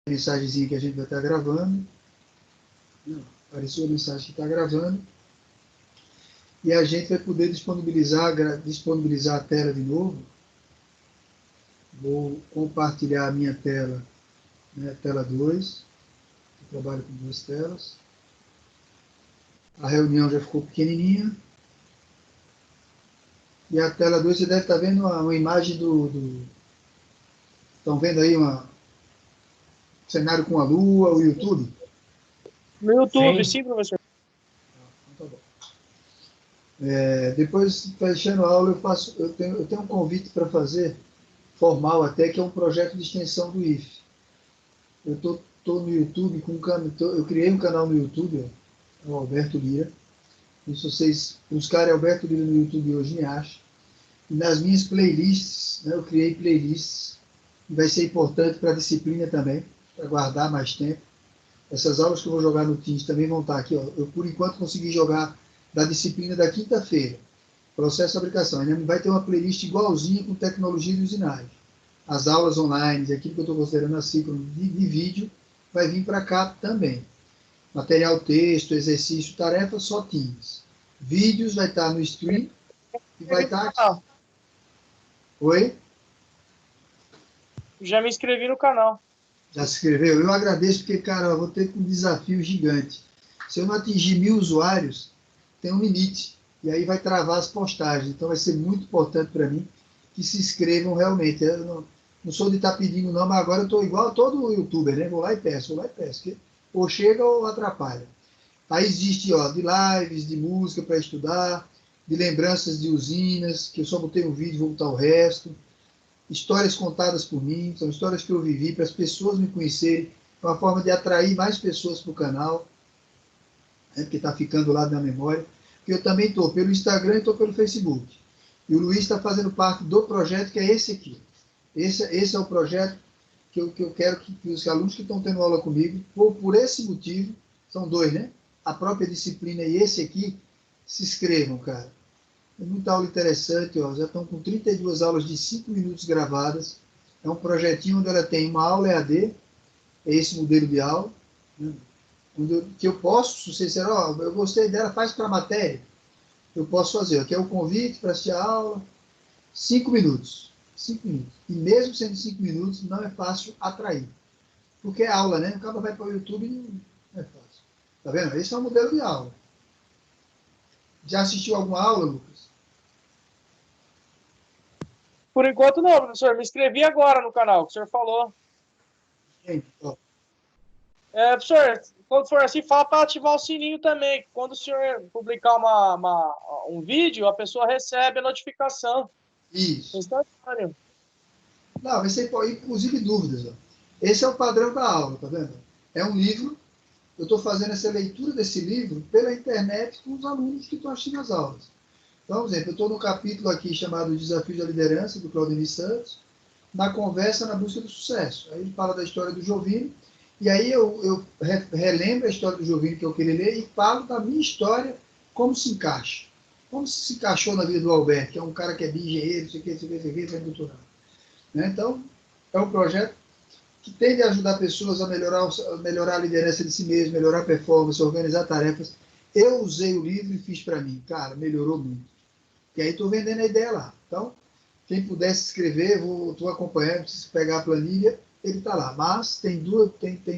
mensagenzinha que a gente vai estar gravando. Apareceu a mensagem que está gravando. E a gente vai poder disponibilizar a tela de novo. Vou compartilhar a minha tela, né, tela 2. Eu trabalho com 2 telas. A reunião já ficou pequenininha. E a tela 2, você deve estar vendo uma imagem Estão vendo aí um cenário com a lua, o YouTube? No YouTube, sim, professor. Então, tá bom. Depois, fechando a aula, eu tenho um convite para fazer, formal até, que é um projeto de extensão do IFE. Eu estou no YouTube, eu criei um canal no YouTube, ó, o Alberto Lira. E se vocês buscarem Alberto Lira no YouTube hoje, me acham. E nas minhas playlists, né, eu criei playlists, e vai ser importante para a disciplina também, para guardar mais tempo. Essas aulas que eu vou jogar no Teams também vão estar aqui. Ó. Eu, por enquanto, consegui jogar da disciplina da quinta-feira, processo de fabricação. Ainda vai ter uma playlist igualzinha com tecnologia de usinagem. As aulas online, aquilo que eu estou considerando assim, de vídeo, vai vir para cá também. Material texto, exercício, tarefa, só Teams. Vídeos vai estar no stream e vai estar aqui. Oi? Já me inscrevi no canal. Já se inscreveu? Eu agradeço porque, cara, eu vou ter um desafio gigante. Se eu não atingir 1000 usuários, tem um limite. E aí vai travar as postagens. Então vai ser muito importante para mim que se inscrevam realmente. Eu não sou de estar pedindo não, mas agora eu estou igual a todo youtuber, né? Vou lá e peço. Ou chega ou atrapalha. Aí existe, ó, de lives, de música para estudar, de lembranças de usinas, que eu só botei um vídeo e vou botar o resto. Histórias contadas por mim, são histórias que eu vivi para as pessoas me conhecerem, é uma forma de atrair mais pessoas para o canal, né, que está ficando lá na memória. Porque eu também estou pelo Instagram e estou pelo Facebook. E o Luiz está fazendo parte do projeto, que é esse aqui. Esse é o projeto que eu quero que os alunos que estão tendo aula comigo, por esse motivo, são 2, né? A própria disciplina e esse aqui, se inscrevam, cara. É muita aula interessante, ó. Já estão com 32 aulas de 5 minutos gravadas. É um projetinho onde ela tem uma aula EAD, é esse modelo de aula, né? Que eu posso, se você disser, ó, eu gostei dela, faz para a matéria, eu posso fazer. Aqui é o convite para assistir a aula, 5 minutos. 5 minutos. E mesmo sendo 5 minutos, não é fácil atrair. Porque é aula, né? O cara vai para o YouTube e não é fácil. Tá vendo? Esse é o modelo de aula. Já assistiu alguma aula, Lucas? Por enquanto não, professor. Me inscrevi agora no canal, que o senhor falou. Gente, ó. Professor, quando for assim, fala para ativar o sininho também. Quando o senhor publicar um vídeo, a pessoa recebe a notificação. Isso. Instantâneo. Não, vai ser, inclusive, dúvidas. Ó. Esse é o padrão da aula, tá vendo? É um livro, eu estou fazendo essa leitura desse livro pela internet com os alunos que estão assistindo as aulas. Então, por exemplo, eu estou no capítulo aqui chamado Desafio da Liderança, do Claudemir Santos, na conversa na busca do sucesso. Aí ele fala da história do Jovini, e aí eu relembro a história do Jovini que eu queria ler e falo da minha história, como se encaixa. Como se encaixou na vida do Alberto, que é um cara que é de engenheiro, não sei o que, faz doutorado. Né? Então, é um projeto que tende a ajudar pessoas a melhorar a liderança de si mesmo, melhorar a performance, organizar tarefas. Eu usei o livro e fiz para mim. Cara, melhorou muito. E aí estou vendendo a ideia lá. Então, quem puder se inscrever, estou acompanhando, se pegar a planilha, ele está lá. Mas tem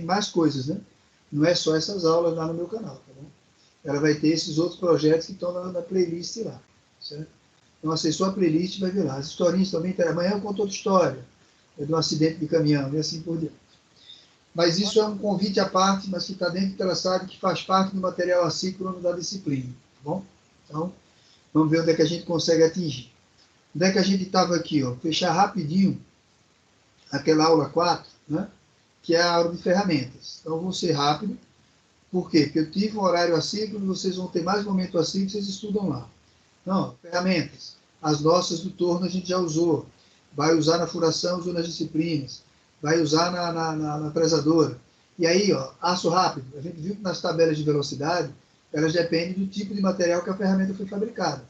mais coisas, né? Não é só essas aulas lá no meu canal, tá bom? Ela vai ter esses outros projetos que estão na playlist lá, certo? Então, acessou a playlist e vai ver lá. As historinhas também, amanhã eu conto outra história, de um acidente de caminhão, e assim por diante. Mas isso é um convite à parte, mas que está dentro do sabe que faz parte do material assíncrono da disciplina, tá bom? Então, vamos ver onde é que a gente consegue atingir. Onde é que a gente estava aqui, ó? Fechar rapidinho aquela aula 4, né? Que é a aula de ferramentas. Então, vou ser rápido. Por quê? Porque eu tive um horário assíncrono, vocês vão ter mais momento assíncrono, vocês estudam lá. Não, ferramentas. As nossas do torno a gente já usou. Vai usar na furação, usou nas disciplinas. Vai usar na fresadora. E aí, ó, aço rápido. A gente viu que nas tabelas de velocidade, elas dependem do tipo de material que a ferramenta foi fabricada.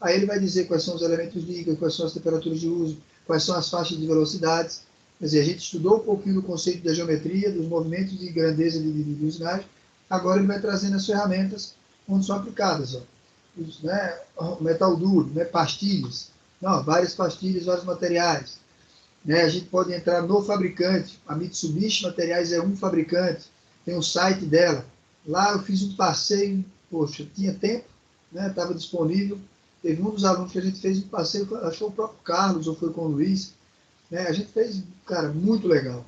Aí ele vai dizer quais são os elementos líquidos, quais são as temperaturas de uso, quais são as faixas de velocidades. Quer dizer, a gente estudou um pouquinho do conceito da geometria, dos movimentos de grandeza de usinagem, agora ele vai trazendo as ferramentas onde são aplicadas. Ó. Né, metal duro, né, pastilhas, não, várias pastilhas, vários materiais. Né, a gente pode entrar no fabricante, a Mitsubishi Materiais é um fabricante, tem o site dela. Lá eu fiz um passeio, poxa, tinha tempo, né, estava disponível. Teve um dos alunos que a gente fez um passeio, acho que foi o próprio Carlos ou foi com o Luiz. Né, a gente fez, cara, muito legal.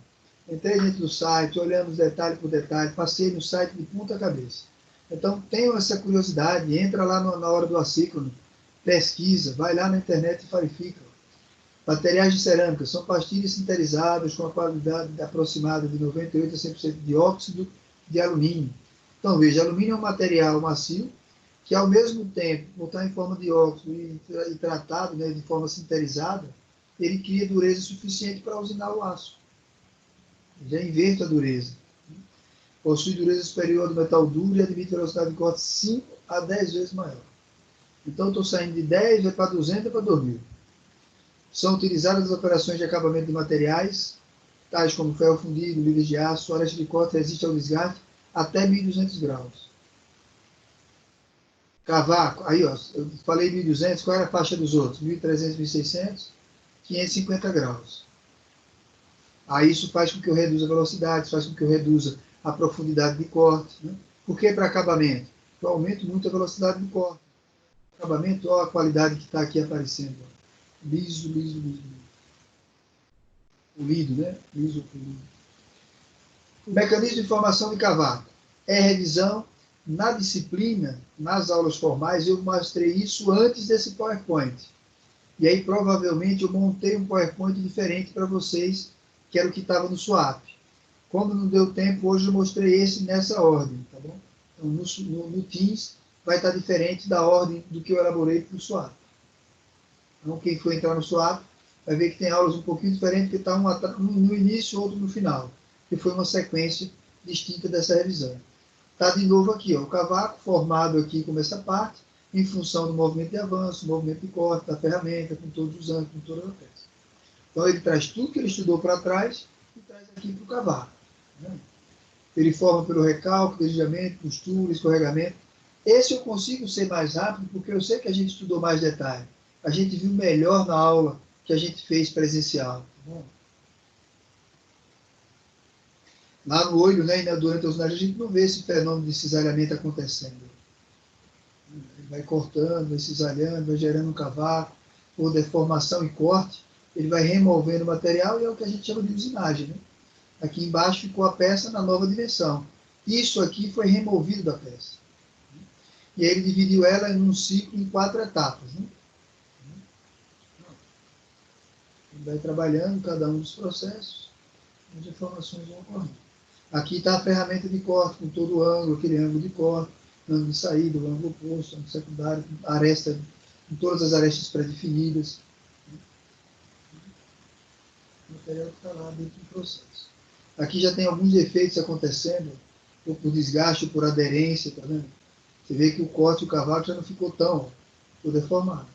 Entrei dentro do site, olhamos detalhe por detalhe, passei no site de ponta cabeça. Então, tenham essa curiosidade, entra lá na hora do assíncrono, pesquisa, vai lá na internet e verifica. Materiais de cerâmica são pastilhas sintetizadas com a qualidade aproximada de 98% a 100% de óxido de alumínio. Então, veja, alumínio é um material macio que, ao mesmo tempo, por estar em forma de óxido e tratado, né, de forma sinterizada, ele cria dureza suficiente para usinar o aço. Já inverte a dureza. Possui dureza superior do metal duro e admite velocidade de corte 5 a 10 vezes maior. Então, estou saindo de 10, vai para 200 e para 2000. São utilizadas as operações de acabamento de materiais, tais como ferro fundido, ligas de aço, a aresta de corte resiste ao desgaste até 1.200 graus. Cavaco, aí ó, eu falei 1.200, qual era a faixa dos outros? 1.300, 1.600, 550 graus. Aí isso faz com que eu reduza a velocidade, faz com que eu reduza a profundidade de corte. Né? Por que para acabamento? Eu aumento muito a velocidade de corte. Acabamento, olha a qualidade que está aqui aparecendo. Liso, liso, liso. Polido, né? Liso, polido. O mecanismo de formação de cavaco é revisão. Na disciplina, nas aulas formais, eu mostrei isso antes desse PowerPoint. E aí, provavelmente, eu montei um PowerPoint diferente para vocês, que era o que estava no SWAP. Como não deu tempo, hoje eu mostrei esse nessa ordem, tá bom? Então, no Teams, vai estar diferente da ordem do que eu elaborei para o SWAP. Então, quem for entrar no SWAP, vai ver que tem aulas um pouquinho diferentes, que está um no início e outro no final, que foi uma sequência distinta dessa revisão. Está de novo aqui, ó, o cavaco formado aqui como essa parte, em função do movimento de avanço, movimento de corte, da ferramenta, com todos os ângulos, com toda a peça. Então ele traz tudo que ele estudou para trás e traz aqui para o cavaco. Né? Ele forma pelo recalque, deslizamento, costura, escorregamento. Esse eu consigo ser mais rápido porque eu sei que a gente estudou mais detalhe. A gente viu melhor na aula que a gente fez presencial. Tá bom? Lá no olho, né, durante a usinagem, a gente não vê esse fenômeno de cisalhamento acontecendo. Ele vai cortando, vai cisalhando, vai gerando um cavaco, por deformação e corte, ele vai removendo o material e é o que a gente chama de usinagem. Né? Aqui embaixo ficou a peça na nova dimensão. Isso aqui foi removido da peça. E aí ele dividiu ela em um ciclo em 4 etapas. Né? Ele vai trabalhando cada um dos processos, as informações vão ocorrendo. Aqui está a ferramenta de corte, com todo o ângulo, aquele ângulo de corte, ângulo de saída, o ângulo oposto, ângulo secundário, aresta, com todas as arestas pré-definidas. O material que está lá dentro do processo. Aqui já tem alguns efeitos acontecendo, ou por desgaste, ou por aderência, tá vendo? Você vê que o corte e o cavaco já não ficou tão, ficou deformado.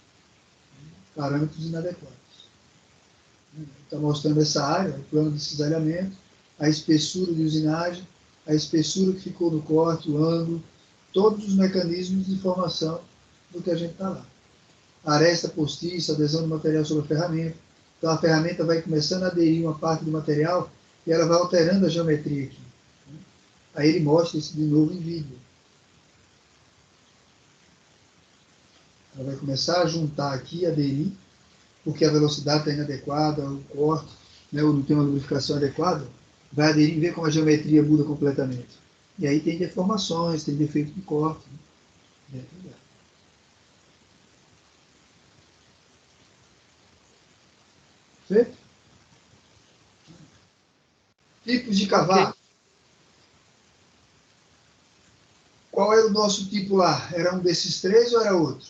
Parâmetros inadequados. Está mostrando essa área, o plano de cisalhamento, a espessura de usinagem, a espessura que ficou no corte, o ângulo, todos os mecanismos de formação do que a gente está lá. Aresta postiça, adesão do material sobre a ferramenta. Então a ferramenta vai começando a aderir uma parte do material e ela vai alterando a geometria aqui. Aí ele mostra isso de novo em vídeo. Ela vai começar a juntar aqui, aderir, porque a velocidade está inadequada, o corte, né, ou não tem uma lubrificação adequada, vai aderir e ver como a geometria muda completamente. E aí tem deformações, tem defeito de corte. Né? Certo? Tipos de cavaco. Okay. Qual era o nosso tipo lá? Era um desses 3 ou era outro?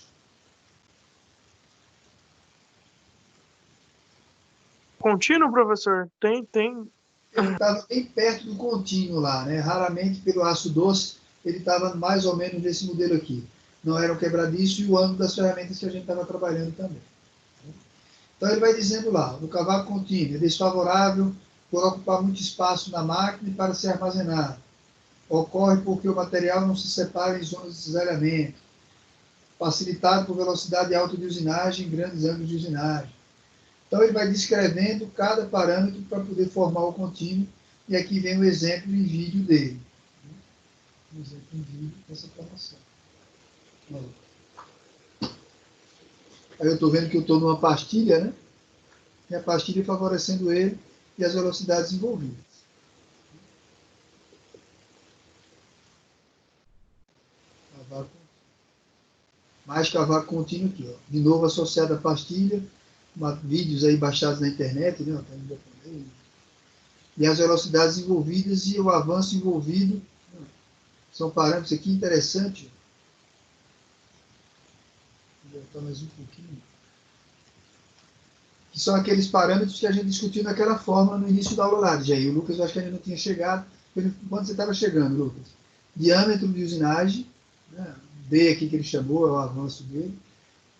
Contínuo, professor? Tem. Ele estava bem perto do contínuo lá, né? Raramente pelo aço doce, ele estava mais ou menos nesse modelo aqui. Não era o quebradiço e o ângulo das ferramentas que a gente estava trabalhando também. Então ele vai dizendo lá, no cavaco contínuo, é desfavorável por ocupar muito espaço na máquina e para ser armazenado. Ocorre porque o material não se separa em zonas de cisalhamento, facilitado por velocidade alta de usinagem e grandes ângulos de usinagem. Então, ele vai descrevendo cada parâmetro para poder formar o contínuo, e aqui vem o exemplo em vídeo dele. Um exemplo em vídeo dessa formação. Aí eu estou vendo que eu estou numa pastilha, né? E a pastilha favorecendo ele e as velocidades envolvidas. Mais cavaco contínuo aqui, ó. De novo associado à pastilha, vídeos aí baixados na internet, né? E as velocidades envolvidas e o avanço envolvido. São parâmetros aqui interessantes. Vou voltar mais um pouquinho. Que são aqueles parâmetros que a gente discutiu naquela fórmula no início da aula lá, Jair. O Lucas, eu acho que ainda não tinha chegado. Quando você estava chegando, Lucas? Diâmetro de usinagem, né? D aqui que ele chamou, é o avanço dele.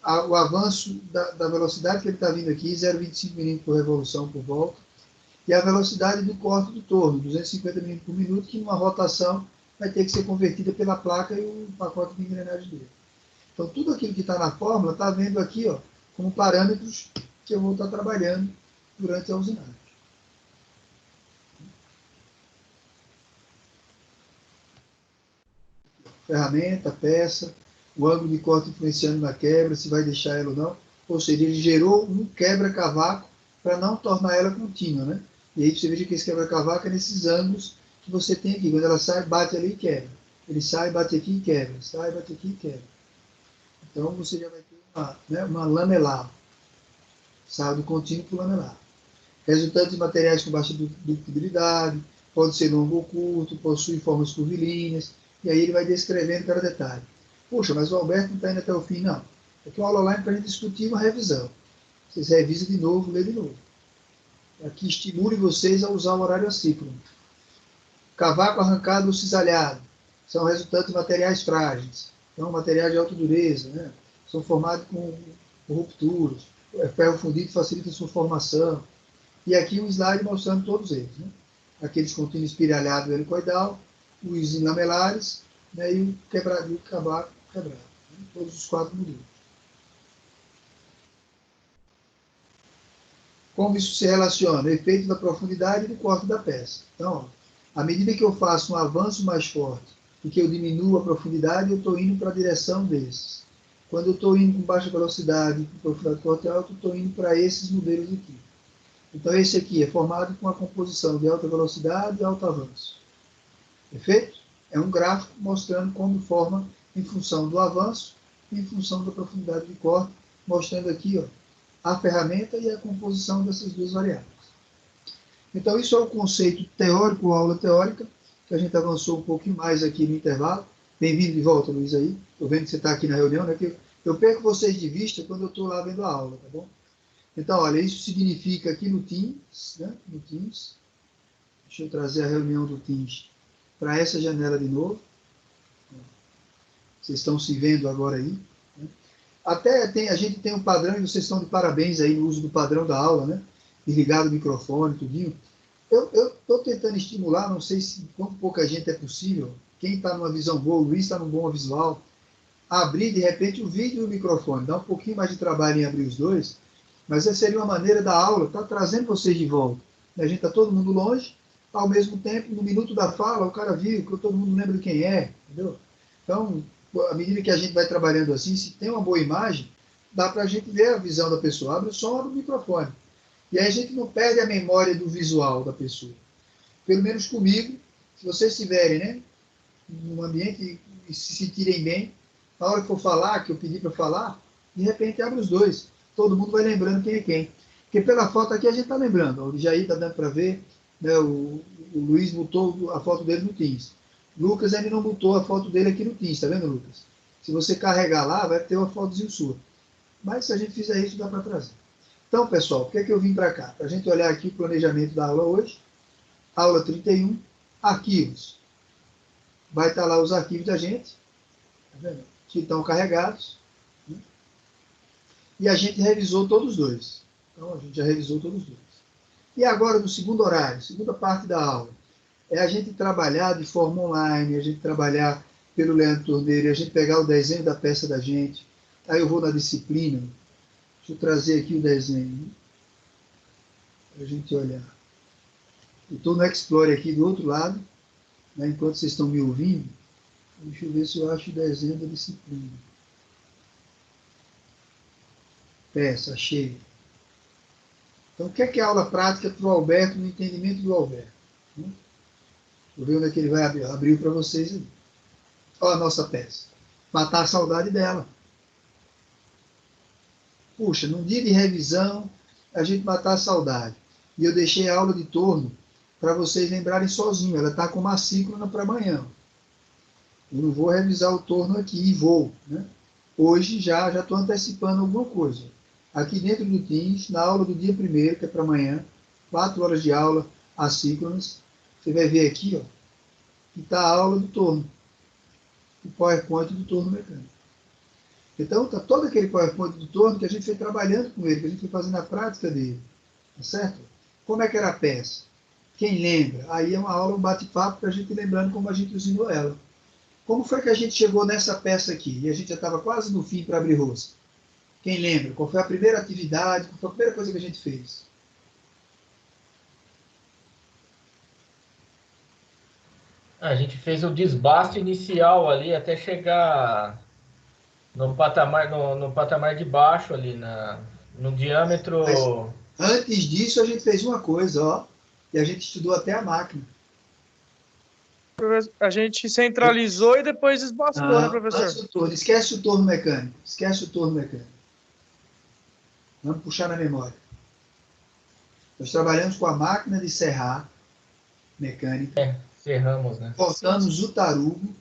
O avanço da velocidade que ele está vindo aqui, 0,25 milímetros por revolução por volta. E a velocidade do corte do torno, 250 milímetros por minuto, que numa rotação vai ter que ser convertida pela placa e o pacote de engrenagem dele. Então, tudo aquilo que está na fórmula está vendo aqui, ó, como parâmetros que eu vou estar trabalhando durante a usinagem. Ferramenta, peça, o ângulo de corte influenciando na quebra, se vai deixar ela ou não. Ou seja, ele gerou um quebra-cavaco para não tornar ela contínua, né? E aí você veja que esse quebra-cavaco é nesses ângulos que você tem aqui. Quando ela sai, bate ali e quebra. Ele sai, bate aqui e quebra. Sai, bate aqui e quebra. Então você já vai ter uma lamelar. Sai do contínuo para o lamelar. Resultante de materiais com baixa ductilidade, pode ser longo ou curto, possui formas curvilíneas, e aí ele vai descrevendo cada detalhe. Poxa, mas o Alberto não está indo até o fim, não. Aqui é uma aula online para a gente discutir uma revisão. Vocês revisam de novo, lê de novo. Aqui estimule vocês a usar o horário assíncrono. Cavaco arrancado ou cisalhado são resultantes de materiais frágeis. Então, materiais de alta dureza, né? São formados com rupturas. O ferro fundido facilita a sua formação. E aqui um slide mostrando todos eles. Né? Aqueles contínuos espiralhados helicoidal, os lamelares, né? E o cavaco quebrado. Né? Todos os 4 modelos. Como isso se relaciona? O efeito da profundidade e do corte da peça. Então, ó, à medida que eu faço um avanço mais forte e que eu diminuo a profundidade, eu estou indo para a direção desses. Quando eu estou indo com baixa velocidade, com profundidade de corte alto, eu estou indo para esses modelos aqui. Então, esse aqui é formado com a composição de alta velocidade e alto avanço. Perfeito? É um gráfico mostrando como forma em função do avanço e em função da profundidade de corte, mostrando aqui, ó, a ferramenta e a composição dessas duas variáveis. Então, isso é o conceito teórico, aula teórica, que a gente avançou um pouquinho mais aqui no intervalo. Bem-vindo de volta, Luiz, aí. Estou vendo que você está aqui na reunião, né? Que eu perco vocês de vista quando eu estou lá vendo a aula, tá bom? Então, olha, isso significa aqui no Teams, né? No Teams. Deixa eu trazer a reunião do Teams para essa janela de novo. Vocês estão se vendo agora aí. Até a gente tem um padrão, e vocês estão de parabéns aí no uso do padrão da aula, né? E ligado o microfone, tudinho. Eu estou tentando estimular, não sei se com pouca gente é possível, quem está numa visão boa, o Luiz está num bom visual, abrir de repente o vídeo e o microfone. Dá um pouquinho mais de trabalho em abrir os dois, mas essa seria uma maneira da aula, está trazendo vocês de volta. A gente está todo mundo longe, ao mesmo tempo, no minuto da fala, o cara viu, que todo mundo lembra quem é, entendeu? Então, à medida que a gente vai trabalhando assim, se tem uma boa imagem, dá para a gente ver a visão da pessoa. Abre o som, abre o microfone. E aí a gente não perde a memória do visual da pessoa. Pelo menos comigo, se vocês estiverem, né, num ambiente e se sentirem bem, na hora que for falar, que eu pedi para falar, de repente abre os dois. Todo mundo vai lembrando quem é quem. Porque pela foto aqui a gente está lembrando. O Jair está dando para ver, né, o Luiz botou a foto dele no Teams. Lucas ainda não botou a foto dele aqui no Teams, está vendo, Lucas? Se você carregar lá, vai ter uma fotozinha sua. Mas se a gente fizer isso, dá para trazer. Então, pessoal, por que é que eu vim para cá? Para a gente olhar aqui o planejamento da aula hoje. Aula 31, arquivos. Vai estar lá os arquivos da gente, tá vendo? Que estão carregados. Né? E a gente revisou todos os dois. Então, a gente já revisou todos os dois. E agora, no segundo horário, segunda parte da aula, é a gente trabalhar de forma online, a gente trabalhar pelo Leandro Torneiro, a gente pegar o desenho da peça da gente. Aí eu vou na disciplina, deixa eu trazer aqui o desenho, para a gente olhar. Eu estou no Explore aqui do outro lado, né, enquanto vocês estão me ouvindo. Deixa eu ver se eu acho o desenho da disciplina. Peça, achei. Então, o que é aula prática para o Alberto, no entendimento do Alberto? Vou ver onde é que ele vai abrir. Abriu para vocês aí. Olha a nossa peça. Matar a saudade dela. Puxa, num dia de revisão, a gente matar a saudade. E eu deixei a aula de torno para vocês lembrarem sozinho. Ela está com uma síncrona para amanhã. Eu não vou revisar o torno aqui e vou. Né? Hoje já estou antecipando alguma coisa. Aqui dentro do Teams, na aula do dia 1º, que é para amanhã, 4 horas de aula assíncronas, você vai ver aqui, ó, que está a aula do torno. O PowerPoint do torno mecânico. Então, está todo aquele PowerPoint do torno que a gente foi trabalhando com ele, que a gente foi fazendo a prática dele. Tá certo? Como é que era a peça? Quem lembra? Aí é uma aula, um bate-papo para a gente ir lembrando como a gente usinou ela. Como foi que a gente chegou nessa peça aqui? E a gente já estava quase no fim para abrir rosca. Quem lembra? Qual foi a primeira atividade? Qual foi a primeira coisa que a gente fez? A gente fez o desbaste inicial ali até chegar no patamar, no patamar de baixo ali, no diâmetro. Mas antes disso, a gente fez uma coisa, ó, e a gente estudou até a máquina. A gente centralizou e depois esbastou, né, professor? Antes do torno. Esquece o torno mecânico. Esquece o torno mecânico. Vamos puxar na memória. Nós trabalhamos com a máquina de serrar mecânica. Serramos, né? Cortamos o tarugo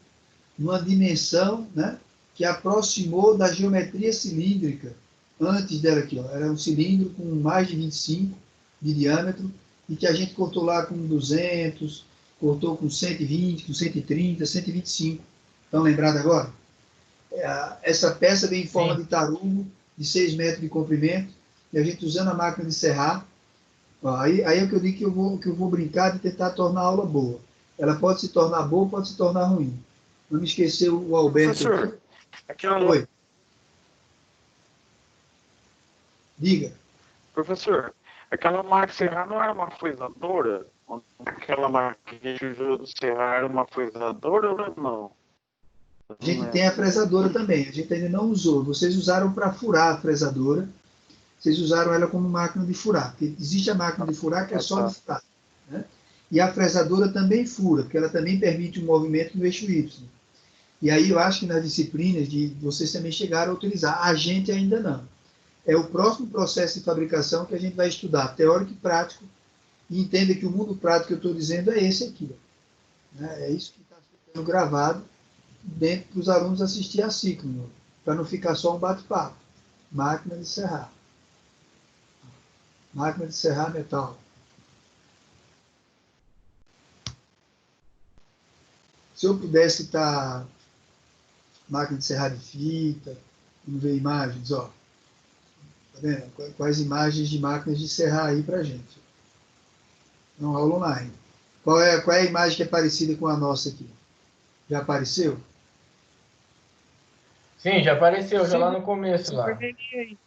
numa dimensão, né, que aproximou da geometria cilíndrica. Antes dela aqui, ó, era um cilindro com mais de 25 de diâmetro e que a gente cortou lá com 200, cortou com 120, com 130, 125. Estão lembrados agora? Essa peça vem em forma de tarugo, de 6 metros de comprimento, e a gente usando a máquina de serrar. Ó, aí é que eu digo que eu vou brincar de tentar tornar a aula boa. Ela pode se tornar boa, pode se tornar ruim. Não me esquecer o Alberto. Professor, aquela... Oi. Diga. Professor, aquela máquina de serrar não era uma fresadora? Aquela máquina que a gente usou de serrar era uma fresadora ou não? A gente tem a fresadora também. A gente ainda não usou. Vocês usaram para furar a fresadora. Vocês usaram ela como máquina de furar. Porque existe a máquina de furar que é só de furar. Né? E a fresadora também fura, porque ela também permite um movimento no eixo Y. E aí eu acho que nas disciplinas de vocês também chegaram a utilizar. A gente ainda não. É o próximo processo de fabricação que a gente vai estudar, teórico e prático, e entenda que o mundo prático que eu estou dizendo é esse aqui. Ó. É isso que está sendo gravado dentro para os alunos assistir a ciclo, para não ficar só um bate-papo. Máquina de serrar. Máquina de serrar metal. Se eu pudesse citar máquina de serrar de fita, não ver imagens, ó. Tá vendo? Quais imagens de máquinas de serrar aí pra gente? Não, aula online. Qual é a imagem que é parecida com a nossa aqui? Já apareceu? Sim, já apareceu, já lá no começo. Lá.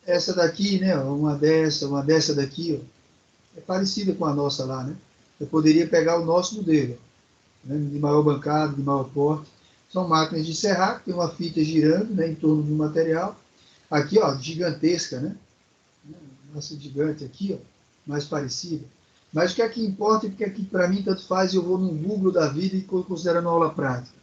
Essa daqui, né? Uma dessa daqui, ó, é parecida com a nossa lá, né? Eu poderia pegar o nosso modelo, né, de maior bancada, de maior porte. São máquinas de serrar, que tem uma fita girando, né, em torno de um material. Aqui, ó, gigantesca, né? Nossa gigante aqui, ó, mais parecida. Mas o que é que importa, porque aqui para mim tanto faz, eu vou no Google da vida e considerando a aula prática.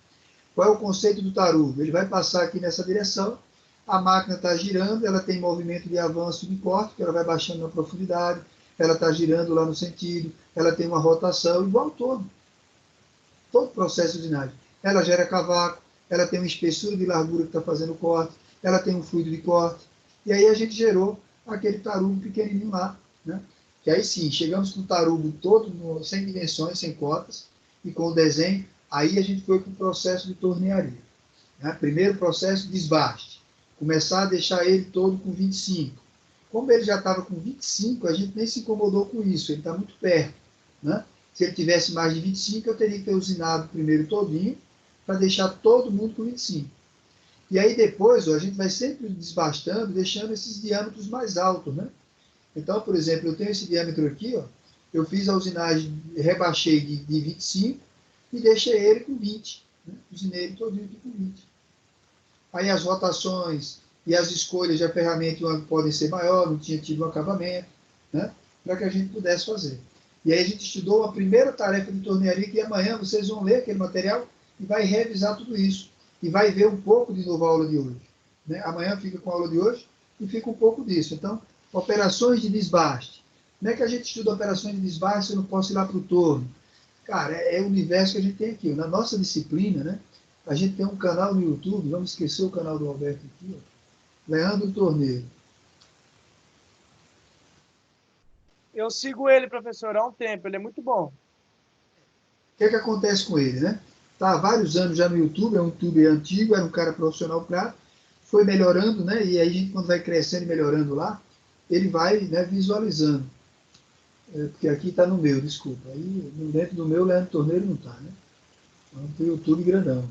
Qual é o conceito do tarugo? Ele vai passar aqui nessa direção, a máquina está girando, ela tem movimento de avanço e de corte, que ela vai baixando na profundidade, ela está girando lá no sentido, ela tem uma rotação igual todo processo usinário. Ela gera cavaco, ela tem uma espessura de largura que está fazendo corte, ela tem um fluido de corte, e aí a gente gerou aquele tarugo pequenininho lá, né? Que aí sim, chegamos com o tarugo todo, sem dimensões, sem cotas, e com o desenho, aí a gente foi para o processo de tornearia. Né? Primeiro processo, desbaste. Começar a deixar ele todo com 25. Como ele já estava com 25, a gente nem se incomodou com isso, ele está muito perto. Né? Se ele tivesse mais de 25, eu teria que ter usinado primeiro todinho, para deixar todo mundo com 25. E aí depois, ó, a gente vai sempre desbastando, deixando esses diâmetros mais altos. Né? Então, por exemplo, eu tenho esse diâmetro aqui, ó, eu fiz a usinagem, rebaixei de 25 e deixei ele com 20. Né? Usinei ele todinho aqui com 20. Aí as rotações e as escolhas da ferramenta podem ser maiores, não tinha tido um acabamento, né? Para que a gente pudesse fazer. E aí a gente estudou uma primeira tarefa de tornearia, que amanhã vocês vão ler aquele material e vai revisar tudo isso. E vai ver um pouco de novo a aula de hoje. Né? Amanhã fica com a aula de hoje e fica um pouco disso. Então, operações de desbaste. Como é que a gente estuda operações de desbaste se eu não posso ir lá para o torno? Cara, é o universo que a gente tem aqui. Na nossa disciplina, né? A gente tem um canal no YouTube, vamos esquecer o canal do Alberto aqui, ó, Leandro Torneiro. Eu sigo ele, professor, há um tempo, ele é muito bom. O que é que acontece com ele, né? Está há vários anos já no YouTube, é um youtuber antigo, era um cara profissional claro, foi melhorando, né? E aí a gente, quando vai crescendo e melhorando lá, ele vai, né, visualizando. Porque aqui está no meu, desculpa. Aí dentro do meu, Leandro Torneiro não está, né? Então tem o YouTube grandão.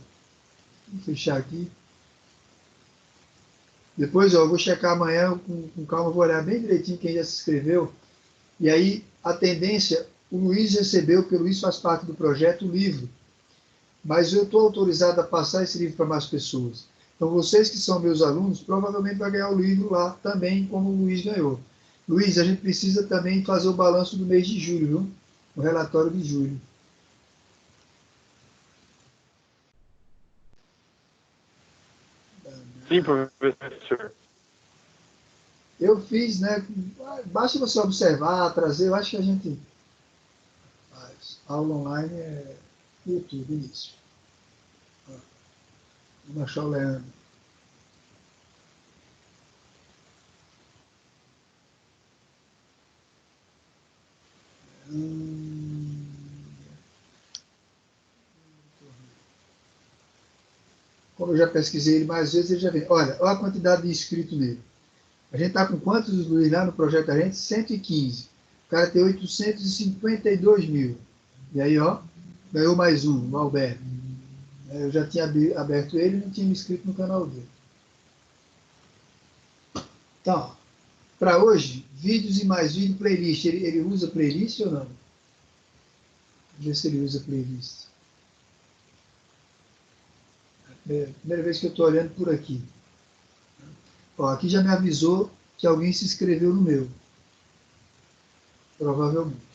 Vou fechar aqui. Depois, ó, eu vou checar amanhã com calma, vou olhar bem direitinho quem já se inscreveu. E aí, a tendência, o Luiz recebeu, porque o Luiz faz parte do projeto, o livro. Mas eu estou autorizado a passar esse livro para mais pessoas. Então, vocês que são meus alunos, provavelmente vai ganhar o livro lá também, como o Luiz ganhou. Luiz, a gente precisa também fazer o balanço do mês de julho, viu? O relatório de julho. Sim, professor. Eu fiz, né? Basta você observar, trazer, eu acho que a gente faz. Aula online é YouTube, isso. Vamos achar o Leandro. Como eu já pesquisei ele mais vezes, ele já vem. Olha a quantidade de inscritos nele. A gente está com quantos, Luiz, lá no projeto da gente? 115. O cara tem 852 mil. E aí, ó, ganhou mais um, o Alberto. Eu já tinha aberto ele e não tinha me inscrito no canal dele. Então, para hoje, vídeos e mais vídeos, playlist. Ele usa playlist ou não? Vamos ver se ele usa playlist. É a primeira vez que eu estou olhando por aqui. Ó, aqui já me avisou que alguém se inscreveu no meu. Provavelmente.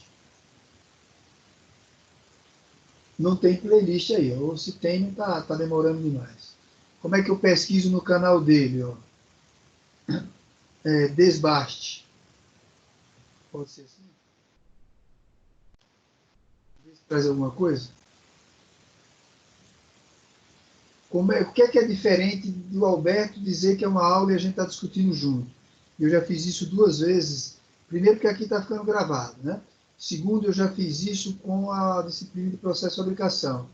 Não tem playlist aí, ou se tem, não tá demorando demais. Como é que eu pesquiso no canal dele? Ó? Desbaste. Pode ser assim? Traz alguma coisa? O que é diferente do Alberto dizer que é uma aula e a gente está discutindo junto? Eu já fiz isso 2 vezes. Primeiro, porque aqui está ficando gravado, né? Segundo, eu já fiz isso com a disciplina de processo de fabricação.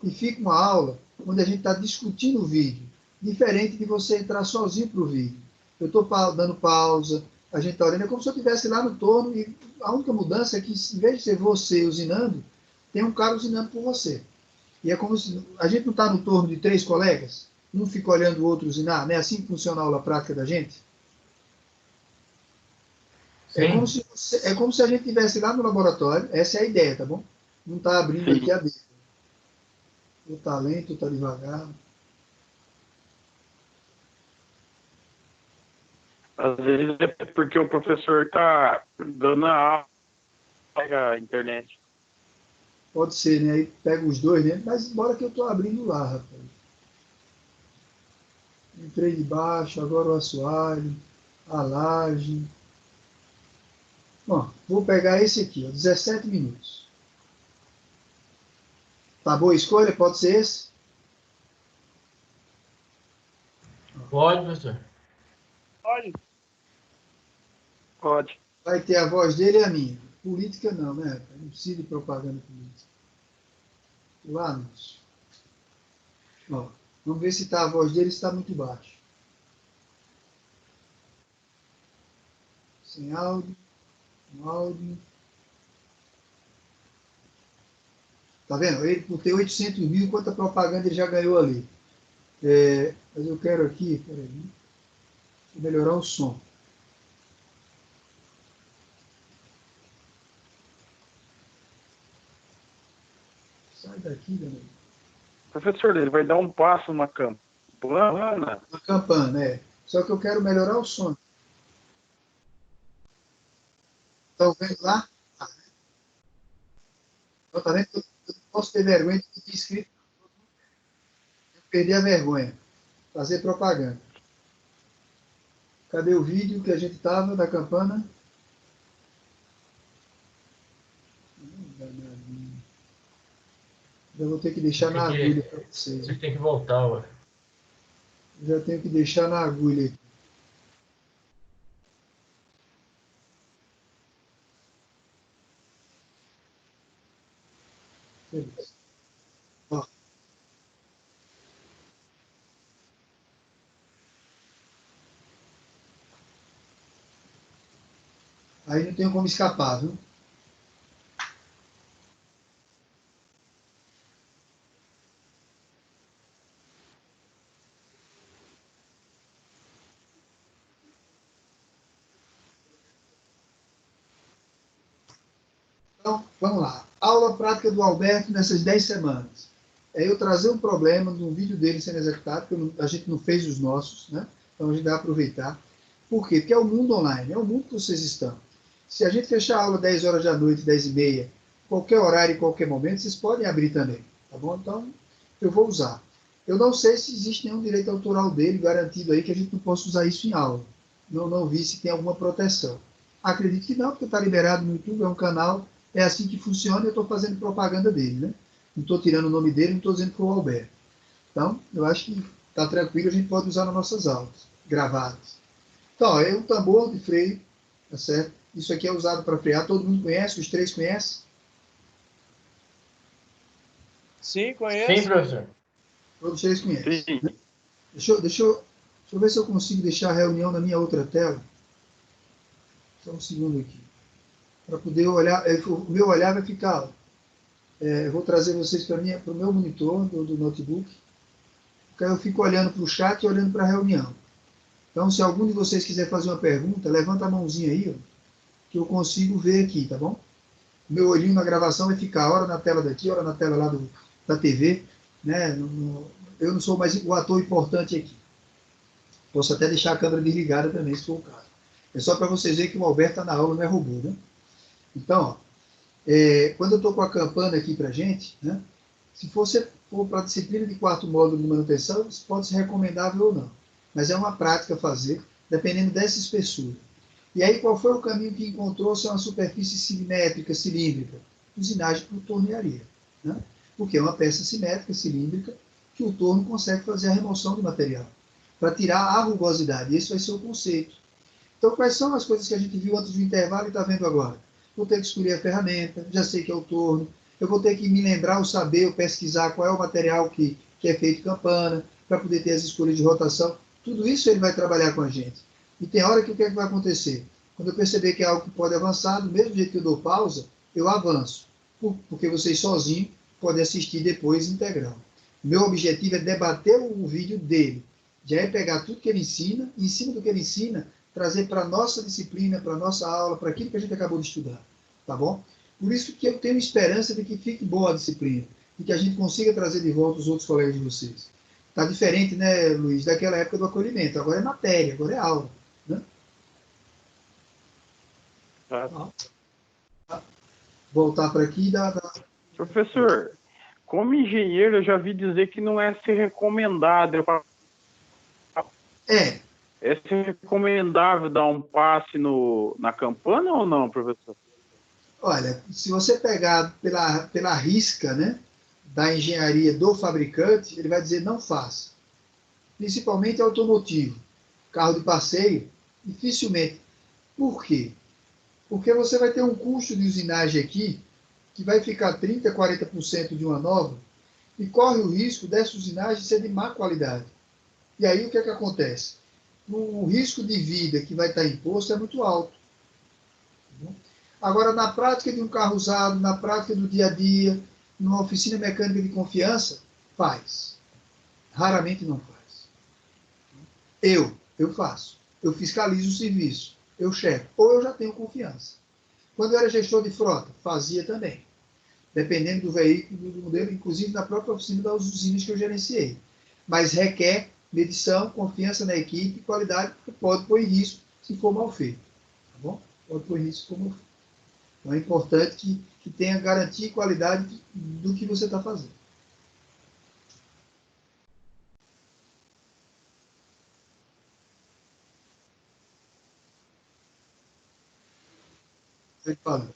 E fica uma aula onde a gente está discutindo o vídeo, diferente de você entrar sozinho para o vídeo. Eu estou dando pausa, a gente está olhando, é como se eu estivesse lá no torno, e a única mudança é que, em vez de ser você usinando, tem um cara usinando por você. E é como se a gente não está no torno de 3 colegas, um fica olhando o outro usinar, não é assim que funciona a aula prática da gente? É como, Sim. é como se a gente estivesse lá no laboratório, essa é a ideia, tá bom? Não está abrindo aqui a dele. O talento está devagar. Às vezes é porque o professor está dando a aula, pega a internet. Pode ser, né? Aí pega os dois, né? Mas bora que eu estou abrindo lá, rapaz. Entrei de baixo, agora o assoalho, a laje. Bom, vou pegar esse aqui, ó, 17 minutos. Tá boa a escolha? Pode ser esse? Pode, professor. Pode. Pode. Vai ter a voz dele e a minha. Política não, né? Não precisa de propaganda política. O anúncio. Ó, vamos ver se está a voz dele está muito baixo. Sem áudio. Um áudio. Tá vendo? Ele, por ter 800 mil, quanta propaganda ele já ganhou ali. Mas eu quero aqui, peraí, melhorar o som. Sai daqui, Danilo. Professor, ele vai dar um passo na campana? Na campana, Só que eu quero melhorar o som. Estão vendo lá? Então, tá vendo? Eu não posso ter vergonha de ter escrito. Eu perdi a vergonha. Fazer propaganda. Cadê o vídeo que a gente estava da campana? Eu vou ter que deixar na agulha para vocês. Tem que voltar, ué. Eu já tenho que deixar na agulha aqui. Beleza. Ó. Aí não tem como escapar, viu? Então, vamos lá. Aula prática do Alberto nessas 10 semanas. É eu trazer um problema de um vídeo dele sendo executado, porque a gente não fez os nossos, né? Então a gente vai aproveitar. Por quê? Porque é o mundo online, é o mundo que vocês estão. Se a gente fechar a aula 10 horas da noite, 10h30, qualquer horário, em qualquer momento, vocês podem abrir também, tá bom? Então, eu vou usar. Eu não sei se existe nenhum direito autoral dele garantido aí que a gente não possa usar isso em aula. Não vi se tem alguma proteção. Acredito que não, porque está liberado no YouTube, é um canal, é assim que funciona e eu estou fazendo propaganda dele, né? Não estou tirando o nome dele, não estou dizendo que foi o Alberto. Então, eu acho que está tranquilo, a gente pode usar nas nossas aulas, gravadas. Então, ó, é um tambor de freio, tá certo? Isso aqui é usado para frear, todo mundo conhece, os três conhecem? Sim, Sim, conheço. professor. Todos três conhecem. Sim. Né? Deixa eu ver se eu consigo deixar a reunião na minha outra tela. Só um segundo aqui. Para poder olhar, o meu olhar vai ficar... eu vou trazer vocês para o meu monitor do notebook. Porque eu fico olhando para o chat e olhando para a reunião. Então, se algum de vocês quiser fazer uma pergunta, levanta a mãozinha aí, ó, que eu consigo ver aqui, tá bom? O meu olhinho na gravação vai ficar hora na tela daqui, hora na tela lá da TV, né? Eu não sou mais o ator importante aqui. Posso até deixar a câmera desligada também, se for o caso. É só para vocês verem que o Alberto está na aula, não é robô, né? Então, ó, quando eu estou com a campana aqui para a gente, né? Se você for para a disciplina de quarto módulo de manutenção, isso pode ser recomendável ou não. Mas é uma prática fazer, dependendo dessa espessura. E aí, qual foi o caminho que encontrou se é uma superfície simétrica, cilíndrica? Usinagem por tornearia. Né? Porque é uma peça simétrica, cilíndrica, que o torno consegue fazer a remoção do material, para tirar a rugosidade. Esse vai ser o conceito. Então, quais são as coisas que a gente viu antes do intervalo e está vendo agora? Vou ter que escolher a ferramenta, já sei que é o torno, eu vou ter que me lembrar, ou saber, ou pesquisar qual é o material que é feito campana, para poder ter as escolhas de rotação. Tudo isso ele vai trabalhar com a gente. E tem hora que o que é que vai acontecer? Quando eu perceber que é algo que pode avançar, do mesmo jeito que eu dou pausa, eu avanço. Porque vocês sozinhos podem assistir depois integral. Meu objetivo é debater o vídeo dele. Já é pegar tudo que ele ensina, e em cima do que ele ensina, trazer para a nossa disciplina, para a nossa aula, para aquilo que a gente acabou de estudar. Tá bom? Por isso que eu tenho esperança de que fique boa a disciplina e que a gente consiga trazer de volta os outros colegas de vocês. Está diferente, né, Luiz, daquela época do acolhimento. Agora é matéria, agora é aula. Né? Voltar para aqui e Professor, como engenheiro, eu já vi dizer que não é ser recomendado. É ser recomendável dar um passe na campana ou não, professor? Olha, se você pegar pela risca, né, da engenharia do fabricante, ele vai dizer não faça. Principalmente automotivo. Carro de passeio, dificilmente. Por quê? Porque você vai ter um custo de usinagem aqui que vai ficar 30%, 40% de uma nova e corre o risco dessa usinagem ser de má qualidade. E aí o que é que acontece? O risco de vida que vai estar imposto é muito alto. Tá bom? Agora, na prática de um carro usado, na prática do dia a dia, numa oficina mecânica de confiança, faz. Raramente não faz. Eu faço. Eu fiscalizo o serviço. Eu checo. Ou eu já tenho confiança. Quando eu era gestor de frota, fazia também. Dependendo do veículo, do modelo, inclusive na própria oficina das usinas que eu gerenciei. Mas requer medição, confiança na equipe, qualidade, que pode pôr em risco se for mal feito. Tá bom? Pode pôr em risco se for mal feito. Então é importante que tenha garantia e qualidade do que você está fazendo. Você fala.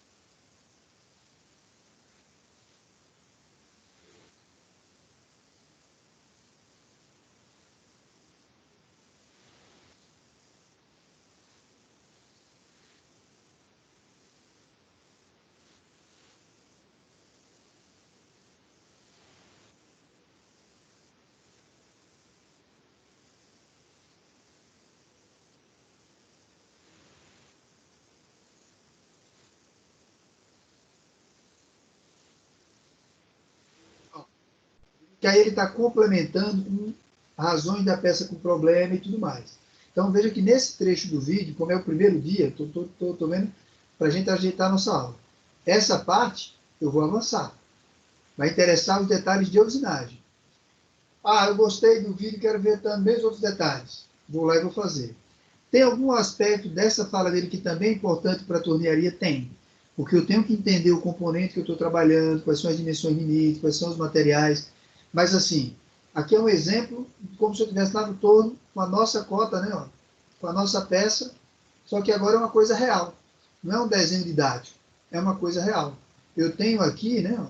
Que aí ele está complementando com razões da peça com problema e tudo mais. Então veja que nesse trecho do vídeo, como é o primeiro dia, estou vendo para a gente ajeitar a nossa aula. Essa parte eu vou avançar. Vai interessar os detalhes de usinagem. Ah, eu gostei do vídeo, quero ver também os outros detalhes. Vou lá e vou fazer. Tem algum aspecto dessa fala dele que também é importante para a tornearia? Tem. Porque eu tenho que entender o componente que eu estou trabalhando, quais são as dimensões limites, quais são os materiais. Mas assim, aqui é um exemplo, como se eu estivesse lá no torno, com a nossa cota, né, ó, com a nossa peça, só que agora é uma coisa real. Não é um desenho didático, é uma coisa real. Eu tenho aqui, né, ó,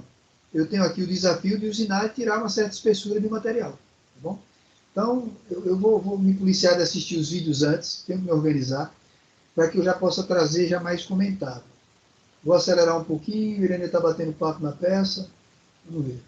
eu tenho aqui o desafio de usinar e tirar uma certa espessura de material. Tá bom? Então, eu vou me policiar de assistir os vídeos antes, tenho que me organizar, para que eu já possa trazer já mais comentado. Vou acelerar um pouquinho, o Irene está batendo papo na peça. Vamos ver.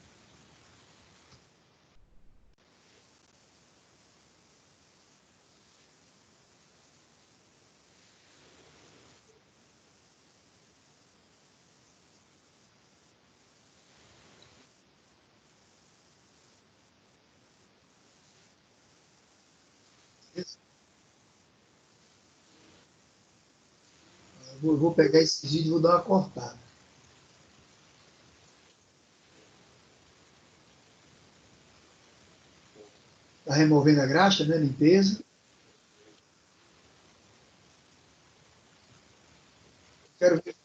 Vou pegar esse vídeo e vou dar uma cortada. Está removendo a graxa, né? Limpeza. Quero ver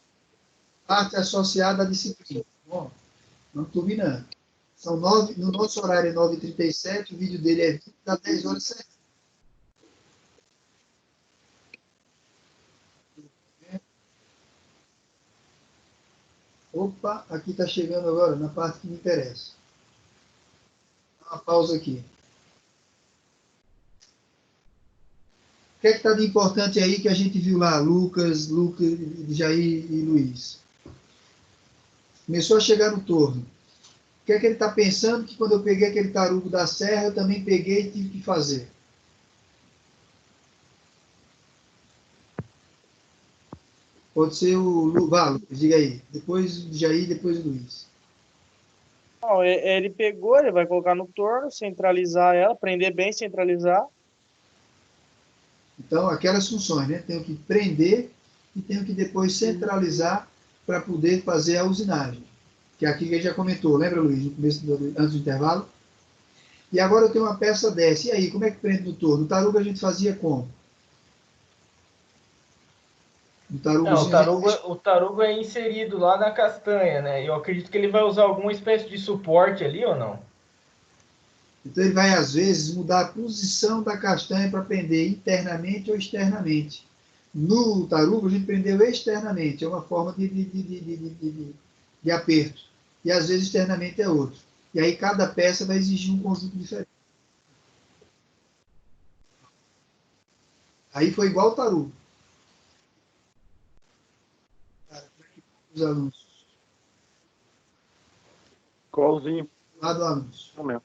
parte associada à disciplina. Bom, não estou minando. São 9, no nosso horário é 9h37, o vídeo dele é 20 a 10 horas certo. Opa, aqui está chegando agora na parte que me interessa. Dá uma pausa aqui. O que é que está de importante aí que a gente viu lá? Lucas, Jair e Luiz. Começou a chegar no torno. O que é que ele está pensando que quando eu peguei aquele tarugo da serra, eu também peguei e tive que fazer? Pode ser o Lucas, diga aí. Depois o Jair, depois o Luiz. Não, ele pegou, ele vai colocar no torno, centralizar ela, prender bem, centralizar. Então, aquelas funções, né? Tenho que prender e tenho que depois centralizar para poder fazer a usinagem. Que é aqui que a gente já comentou, lembra, Luiz, no começo antes do intervalo? E agora eu tenho uma peça dessa. E aí, como é que prende no torno? O tarugo a gente fazia como? O tarugo é inserido lá na castanha, né? Eu acredito que ele vai usar alguma espécie de suporte ali ou não? Então ele vai, às vezes, mudar a posição da castanha para prender internamente ou externamente. No tarugo, a gente prendeu externamente, é uma forma de aperto. E, às vezes, externamente é outro. E aí, cada peça vai exigir um conjunto diferente. Aí foi igual o tarugo. Os alunos. Igualzinho. Lá do alunos. Não mesmo.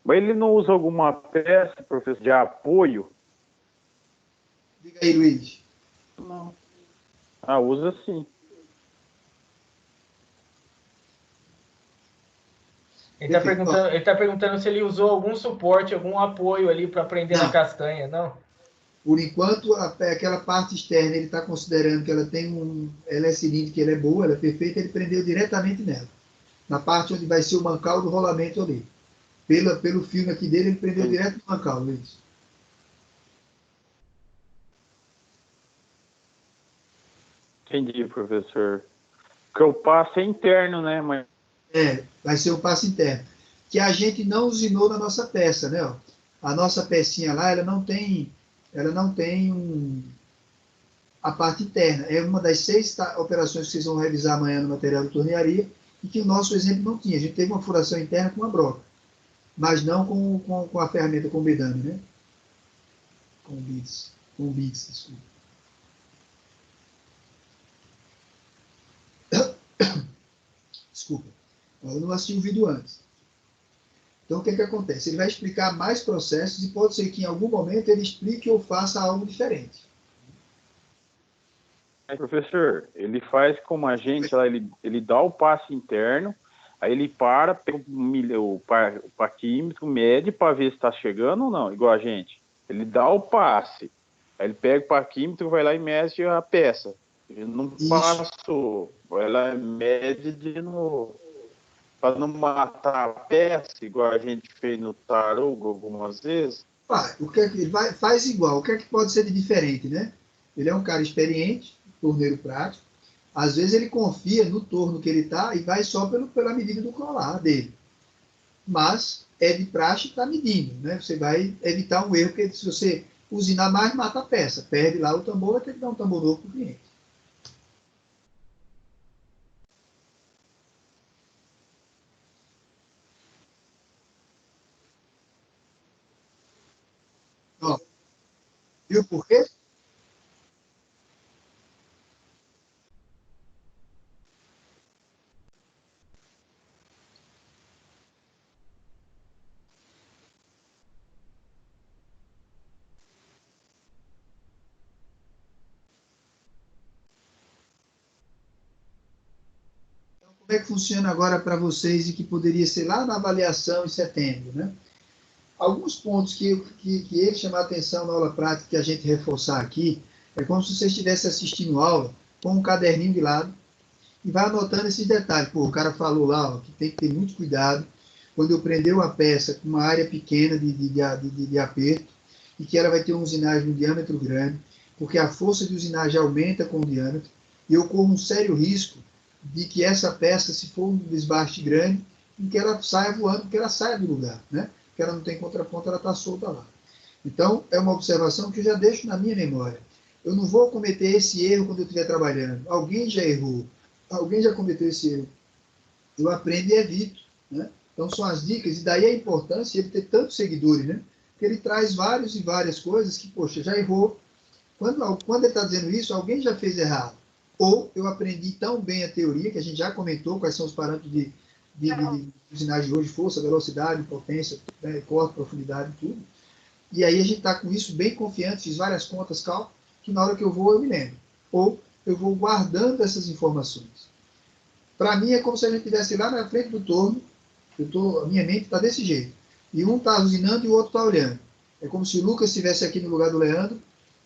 Mas ele não usa alguma peça, professor, de apoio? Diga aí, Luiz. Não. Ah, usa sim. Perfeito. Ó, Ele tá perguntando se ele usou algum suporte, algum apoio ali para prender na não, castanha, não? por enquanto, aquela parte externa, ele está considerando que ela tem ela é cilíndrica, ela é boa, ela é perfeita, ele prendeu diretamente nela. Na parte onde vai ser o mancal do rolamento ali. Pelo filme aqui dele, ele prendeu Entendi, direto no mancal, Luiz. entendi, professor. Porque o passo é interno, né? Mas Vai ser o passo interno. Que a gente não usinou na nossa peça, né? Ó. A nossa pecinha lá, ela não tem a parte interna. É uma das 6 operações que vocês vão revisar amanhã no material de tornearia e que o nosso exemplo não tinha. A gente teve uma furação interna com uma broca, mas não com a ferramenta com o bedame, né? Com o bits. Com o bits, desculpa. Desculpa. Eu não assisti o vídeo antes. Então, o que acontece? Ele vai explicar mais processos e pode ser que em algum momento ele explique ou faça algo diferente. professor, ele faz como a gente lá, ele dá o passe interno, aí ele pega o paquímetro, mede para ver se está chegando ou não, igual a gente. Ele dá o passe, aí ele pega o paquímetro, vai lá e mede a peça. Ele não Isso. passou, vai lá e mede de novo. Para não matar a peça, igual a gente fez no tarugo algumas vezes. O que é que ele faz igual? O que é que pode ser de diferente, né? Ele é um cara experiente, torneiro prático. Às vezes ele confia no torno que ele está e vai só pela medida do colar dele. Mas é de praxe estar medindo, né? Você vai evitar um erro, porque se você usinar mais, mata a peça. Perde lá o tambor, vai ter que dar um tambor novo para o cliente. Ó, viu por quê? Como é que funciona agora para vocês e que poderia ser lá na avaliação em setembro, né? Alguns pontos que ele chamar a atenção na aula prática que a gente reforçar aqui é como se você estivesse assistindo aula com um caderninho de lado e vai anotando esses detalhes. Pô, o cara falou lá ó, que tem que ter muito cuidado quando eu prender uma peça com uma área pequena de aperto e que ela vai ter uma usinagem no diâmetro grande, porque a força de usinagem aumenta com o diâmetro e eu corro um sério risco de que essa peça, se for um desbaste grande, em que ela saia voando, que ela saia do lugar, né? Que ela não tem contraponto, ela está solta lá. Então, é uma observação que eu já deixo na minha memória. Eu não vou cometer esse erro quando eu estiver trabalhando. Alguém já errou, alguém já cometeu esse erro. Eu aprendo e evito. Né? Então, são as dicas, e daí a importância de ele ter tantos seguidores, né? Porque ele traz vários e várias coisas que, poxa, já errou. Quando ele está dizendo isso, alguém já fez errado. Ou eu aprendi tão bem a teoria, que a gente já comentou quais são os parâmetros de usinagem de hoje, força, velocidade, potência, né, corte, profundidade, tudo. E aí a gente está com isso bem confiante, fiz várias contas, cálculo, que na hora que eu vou eu me lembro. Ou eu vou guardando essas informações. Para mim é como se a gente estivesse lá na frente do torno, a minha mente está desse jeito. E um está usinando e o outro está olhando. É como se o Lucas estivesse aqui no lugar do Leandro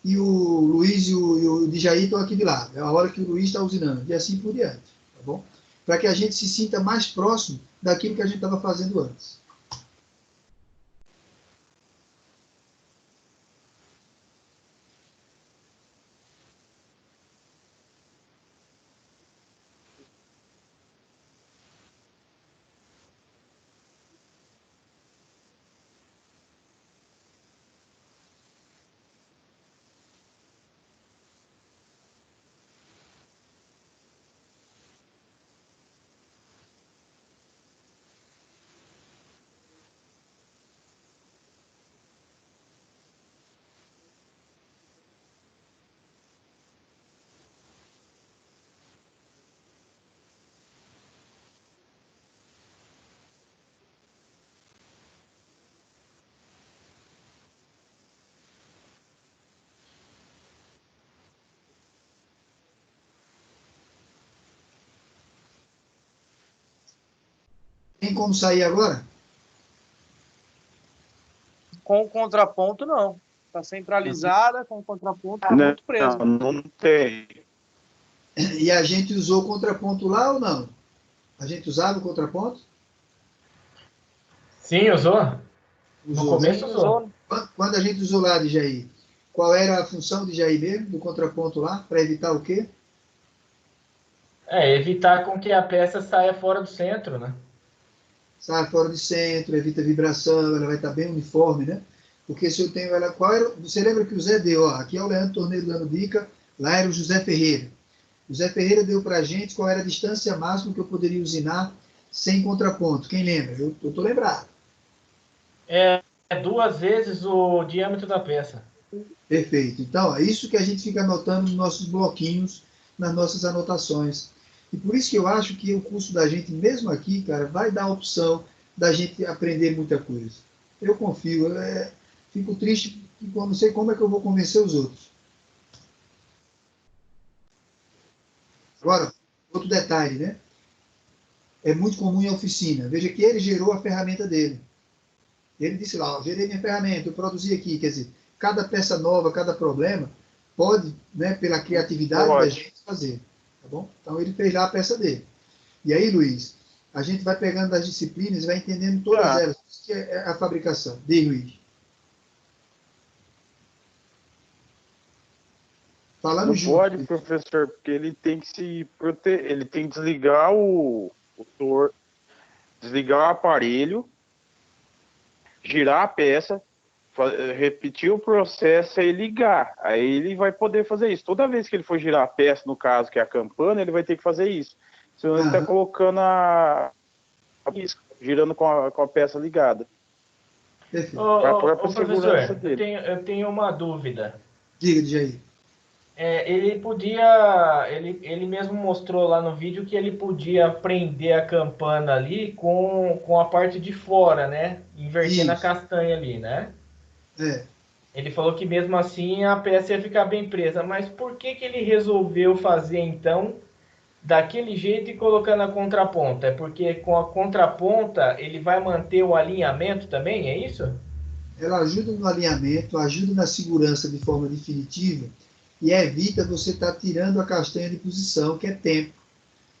e o Luiz e o Djaí estão aqui de lado. É a hora que o Luiz está usinando. E assim por diante. Tá bom? Para que a gente se sinta mais próximo daquilo que a gente estava fazendo antes. Tem como sair agora? Com o contraponto, não. Está centralizada, com o contraponto, está Não, muito preso. não tem. E a gente usou o contraponto lá ou não? A gente usava o contraponto? Sim, usou? No Usou, né? começo Sim, usou. usou. Quando a gente usou lá de Jair, qual era a função de Jair mesmo, do contraponto lá? Para evitar o quê? É, evitar com que a peça saia fora do centro, né? Sai fora de centro, evita vibração, ela vai estar bem uniforme, né? Porque se eu tenho ela. Qual era, você lembra que o Zé deu? Ó, aqui é o Leandro Torneiro dando dica, lá era o José Ferreira. O Zé Ferreira deu para a gente qual era a distância máxima que eu poderia usinar sem contraponto. Quem lembra? Eu estou lembrado. É 2 vezes o diâmetro da peça. Perfeito. Então, é isso que a gente fica anotando nos nossos bloquinhos, nas nossas anotações. E por isso que eu acho que o curso da gente, mesmo aqui, cara, vai dar a opção da gente aprender muita coisa. Eu confio. Fico triste que eu não sei como é que eu vou convencer os outros. Agora, outro detalhe, né? É muito comum em oficina. Veja que ele gerou a ferramenta dele. Ele disse lá, ó, gerei minha ferramenta, eu produzi aqui. Quer dizer, cada peça nova, cada problema, pode, né, pela criatividade da Pode. gente, fazer. Tá bom? Então ele fez lá a peça dele. E aí, Luiz, a gente vai pegando as disciplinas, vai entendendo todas Ah, elas. Isso que é a fabricação. Diz, Luiz. Falando não junto. pode, professor, porque ele tem que se proteger, ele tem que desligar desligar o aparelho, girar a peça, repetir o processo e ligar. Aí ele vai poder fazer isso. Toda vez que ele for girar a peça, no caso que é a campana, ele vai ter que fazer isso. Senão ele está Aham, colocando girando com a peça ligada. Ô, perfeito. Para a ô, própria ô, segurança professor, eu dele. tenho, eu tenho uma dúvida. Diga, Jair. Ele podia, ele mesmo mostrou lá no vídeo que ele podia prender a campana ali com a parte de fora, né? Invertendo a Isso. castanha ali, né? É. Ele falou que mesmo assim a peça ia ficar bem presa, mas por que que ele resolveu fazer então daquele jeito e colocando a contraponta? É porque com a contraponta ele vai manter o alinhamento também, é isso? Ela ajuda no alinhamento, ajuda na segurança de forma definitiva e evita você estar tirando a castanha de posição, que é tempo.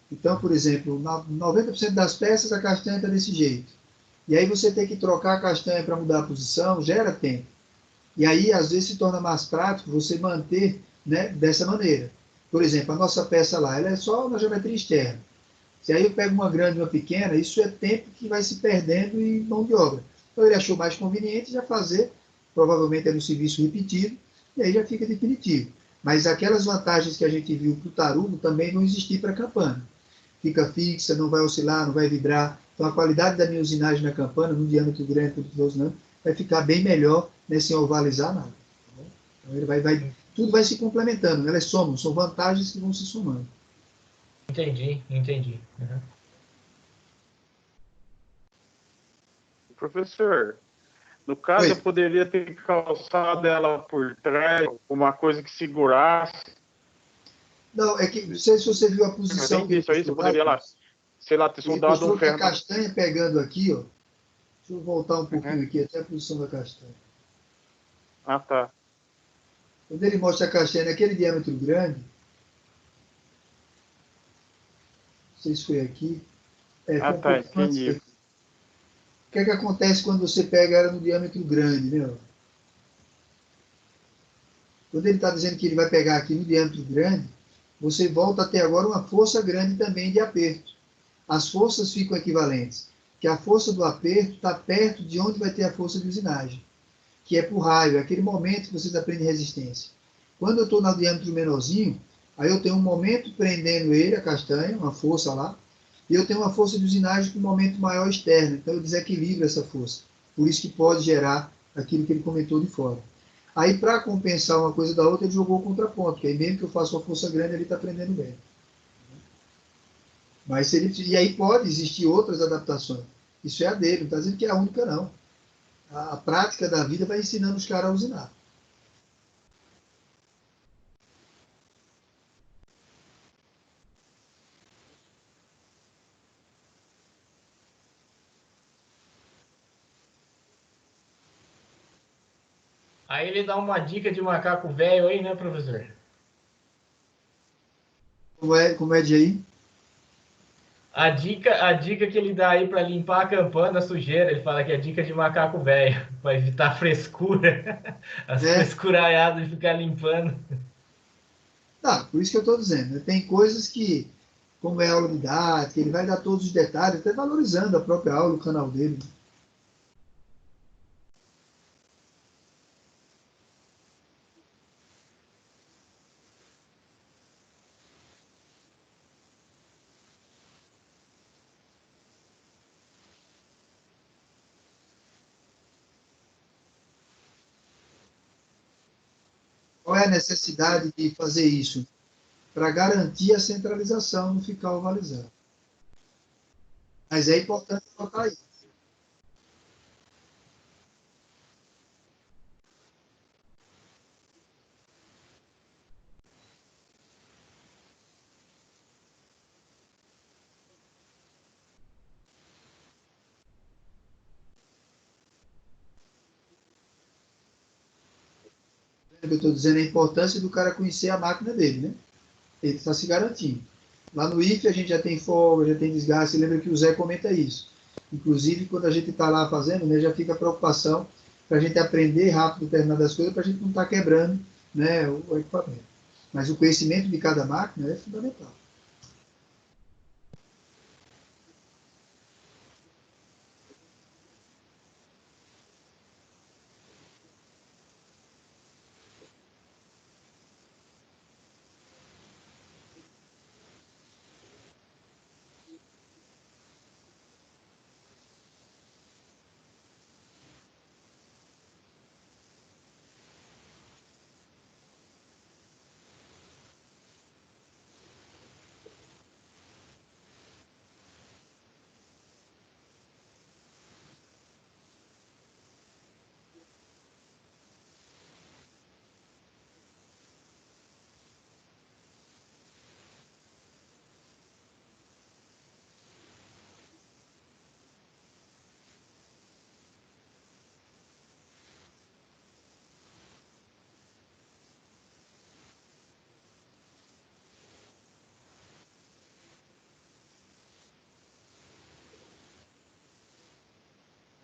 Então, por exemplo, 90% das peças a castanha está desse jeito. E aí você tem que trocar a castanha para mudar a posição, gera tempo. E aí, às vezes, se torna mais prático você manter, né, dessa maneira. Por exemplo, a nossa peça lá, ela é só na geometria externa. Se aí eu pego uma grande e uma pequena, isso é tempo que vai se perdendo em mão de obra. Então ele achou mais conveniente já fazer, provavelmente era um serviço repetido, e aí já fica definitivo. Mas aquelas vantagens que a gente viu para o tarugo também vão existir para a campana. Fica fixa, não vai oscilar, não vai vibrar. Então a qualidade da minha usinagem na campana, no diâmetro grande que eu estou usinando, vai ficar bem melhor, né, sem ovalizar nada. Tá, então ele tudo vai se complementando, né? Elas somam, são vantagens que vão se somando. Entendi, entendi. Uhum. Professor, no caso, Oi. eu poderia ter calçado ela por trás, uma coisa que segurasse. Não, é que, não sei se você viu a posição Além que ele disso aí, você mostrou lá, poderia lá, Luiz. sei lá, ter Ele soldado um mostrou que a ferro. castanha pegando aqui, ó. Deixa eu voltar um Uhum. pouquinho aqui, até a posição da castanha. Ah, tá. Quando ele mostra a castanha naquele diâmetro grande, não sei se foi aqui, Ah, foi um tá, pouquinho antes entendi. daqui. O que é que acontece quando você pega ela no diâmetro grande, né? Quando ele está dizendo que ele vai pegar aqui no diâmetro grande, você volta a ter agora uma força grande também de aperto. As forças ficam equivalentes, que a força do aperto está perto de onde vai ter a força de usinagem, que é por raio, é aquele momento que vocês aprendem resistência. Quando eu estou no diâmetro menorzinho, aí eu tenho um momento prendendo ele, a castanha, uma força lá, e eu tenho uma força de usinagem com um momento maior externo, então eu desequilibro essa força. Por isso que pode gerar aquilo que ele comentou de fora. Aí, para compensar uma coisa da outra, ele jogou o contraponto, que aí mesmo que eu faça uma força grande, ele está prendendo bem. Mas se ele, e aí pode existir outras adaptações. Isso é a dele, não está dizendo que é a única, não. A prática da vida vai ensinando os caras a usinar. Aí ele dá uma dica de macaco velho aí, né, professor? Como é de aí? A dica que ele dá aí para limpar a campana, a sujeira, ele fala que é dica de macaco velho, para evitar frescura, as É, frescuraiadas de ficar limpando. tá, por isso que eu estou dizendo, né? Tem coisas que, como é aula didática, ele vai dar todos os detalhes, até valorizando a própria aula, o canal dele. Qual é a necessidade de fazer isso? Para garantir a centralização, não ficar ovalizado. Mas é importante colocar isso. O que eu estou dizendo é a importância do cara conhecer a máquina dele, né? Ele está se garantindo. Lá no IFE a gente já tem folga, já tem desgaste. Lembra que o Zé comenta isso. Inclusive, quando a gente está lá fazendo, né, já fica a preocupação para a gente aprender rápido determinadas coisas, para a gente não estar quebrando, né, o equipamento. Mas o conhecimento de cada máquina é fundamental.